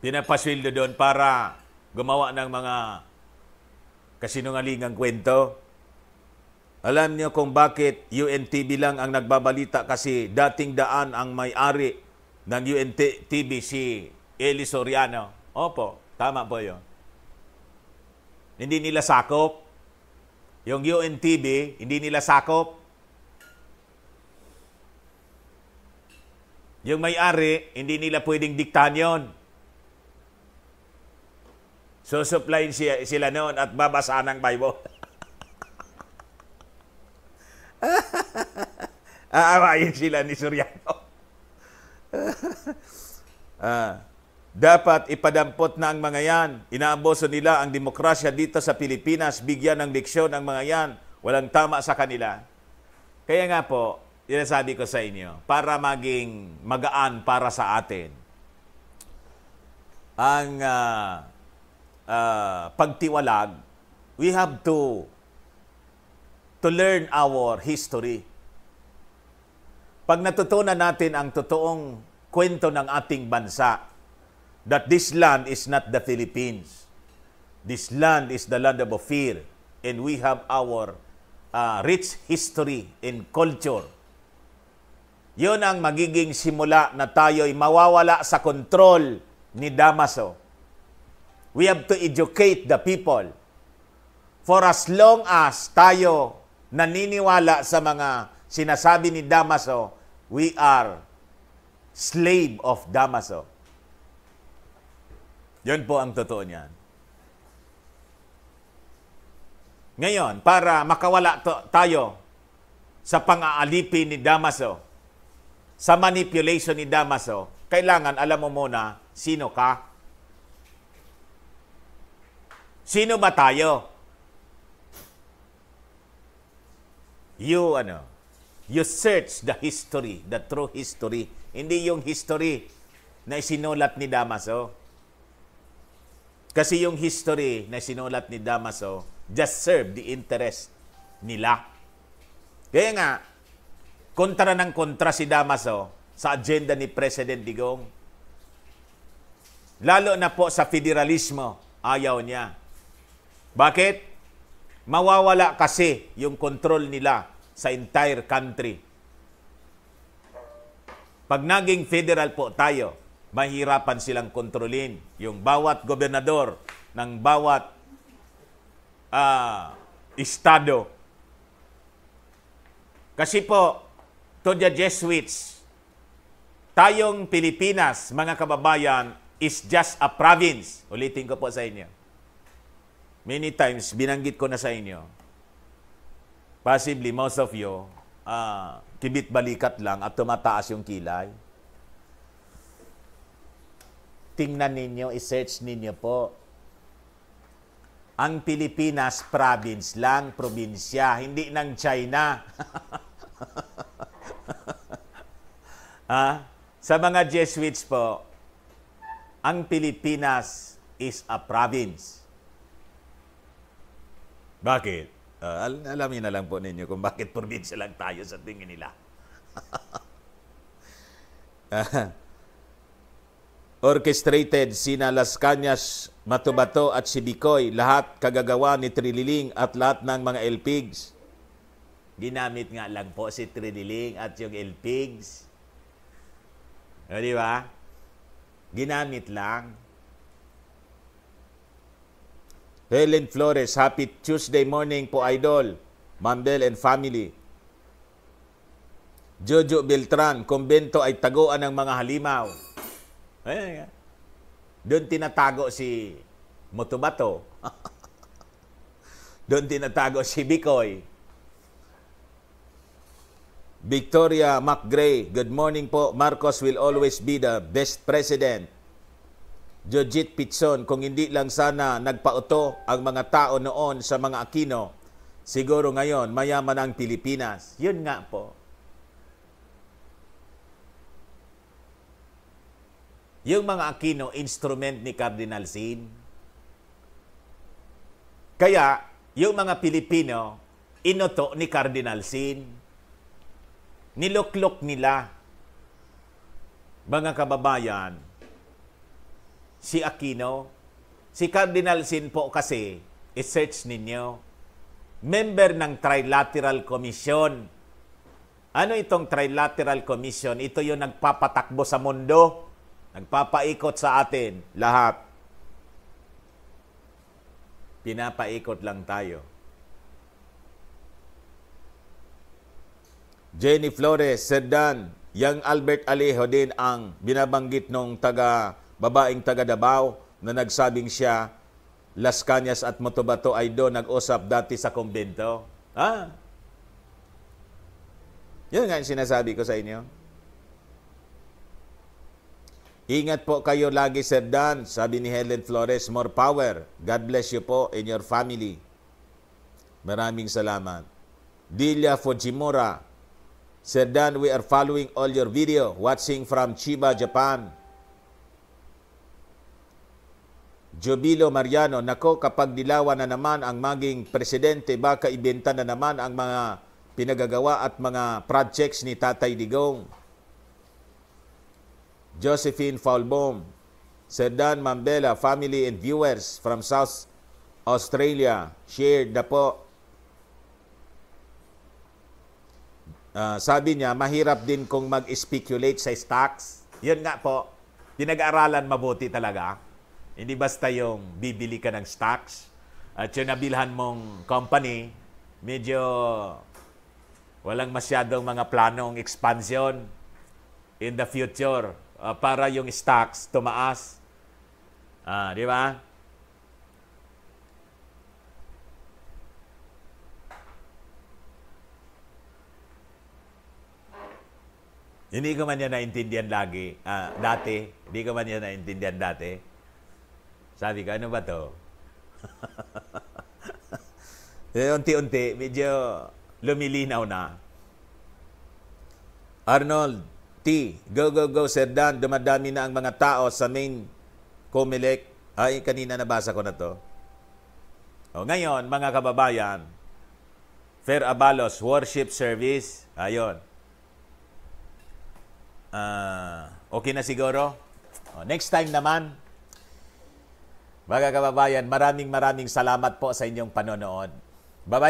Pinapasweldo doon para gumawa ng mga kasinungalingang kwento. Alam niyo kung bakit UNTV lang ang nagbabalita, kasi dating daan ang may-ari ng UNTV si Eli Soriano. Opo, tama po yun. Hindi nila sakop. Yung UNTV, hindi nila sakop. Yung may-ari, hindi nila pwedeng diktahan yun. So, supplyin sila noon at babasa ng Bible. Aawayin sila ni Soriano. Dapat ipadampot na ang mga yan. Inaaboso nila ang demokrasya dito sa Pilipinas. Bigyan ng leksyon ang mga yan. Walang tama sa kanila. Kaya nga po, sinasabi ko sa inyo, para maging magaan para sa atin, ang pagtiwalag, we have to learn our history. Pag natutunan natin ang totoong kwento ng ating bansa, that this land is not the Philippines. This land is the land of Ophir, and we have our rich history and culture. Yun ang magiging simula na tayo'y mawawala sa kontrol ni Damaso. We have to educate the people. For as long as tayo naniniwala sa mga sinasabi ni Damaso, we are slave of Damaso. Yun po ang totoo niyan. Ngayon, para makawala tayo sa pang-aalipin ni Damaso, sa manipulation ni Damaso, kailangan alam mo muna, sino ka? Sino ba tayo? You search the history, the true history. Hindi yung history na isinulat ni Damaso. Kasi yung history na sinulat ni Damaso just serve the interest nila. Kaya nga, kontra ng kontra si Damaso sa agenda ni President Digong. Lalo na po sa federalismo, ayaw niya. Bakit? Mawawala kasi yung control nila sa entire country. Pag naging federal po tayo, mahirapan silang kontrolin yung bawat gobernador ng bawat estado. Kasi po, to the Jesuits, tayong Pilipinas, mga kababayan, is just a province. Ulitin ko po sa inyo. Many times, binanggit ko na sa inyo. Possibly, most of you, kibit-balikat lang at tumataas yung kilay. Tingnan ninyo, i-search ninyo po. Ang Pilipinas, province lang, probinsya, hindi ng China. Sa mga Jesuits po, ang Pilipinas is a province. Bakit? Alamin na lang po ninyo kung bakit probinsya lang tayo sa tingin nila. Orchestrated sina Las Cañas, Matubato at si Bicoy, lahat kagagawa ni Trililing at lahat ng mga LPIGs. Ginamit nga lang po si Trililing at yung LPIGs. O, di ba? Ginamit lang. Helen Flores, happy Tuesday morning po, Idol. Mandel and family. Jojo Beltran, kumbento ay taguan ng mga halimaw. Doon tinatago si Matubato. Doon tinatago si Bicoy. Victoria McGray, good morning po. Marcos will always be the best president. Jojit Pitson, kung hindi lang sana nagpauto ang mga tao noon sa mga Aquino, siguro ngayon mayaman ang Pilipinas. Yun nga po. Yung mga Aquino, instrument ni Cardinal Sin. Kaya, yung mga Pilipino, inuto ni Cardinal Sin. Niluklok nila. Mga kababayan, si Aquino, si Cardinal Sin po kasi, i-search ninyo, member ng Trilateral Commission. Ano itong Trilateral Commission? Ito yung nagpapatakbo sa mundo, nagpapaikot sa atin, lahat. Pinapaikot lang tayo. Jenny Flores, Serdan, yang Albert Alejo din ang binabanggit nung babaeng taga Davao na nagsabing siya, Las Cañas at Motobato ay doon nag-usap dati sa kumbento. Yun nga yung sinasabi ko sa inyo. Ingat po kayo lagi, Sir Dan, sabi ni Helen Flores, more power. God bless you po and your family. Maraming salamat. Delia Fujimura, Sir Dan, we are following all your video, watching from Chiba, Japan. Jobilo Mariano, nako kapag dilawan na naman ang maging presidente, baka ibenta na naman ang mga pinagagawa at mga projects ni Tatay Digong. Josephine Faulbom, Sir Dan, Mambela, family and viewers from South Australia, shared na po. Sabi niya, mahirap din kung mag-speculate sa stocks. Yun nga po, pinag-aaralan mabuti talaga. Hindi basta yung bibili ka ng stocks at yung nabilhan mong company, medyo walang masyadong mga planong expansion in the future para yung stocks tumaas. Di ba? Hindi ko man yan naintindihan lagi. Dati. Hindi ko man yan naintindihan dati. Sabi ko, ano ba to? Unti-unti, medyo lumilinaw na. Arnold T. Go, go, go, Sir Dan. Dumadami na ang mga tao sa main Comelec. Ay, kanina nabasa ko na to. Ngayon, mga kababayan, Fair Abalos, worship service. Ayon. Okay na siguro? Next time naman, mga kababayan, maraming salamat po sa inyong panonood.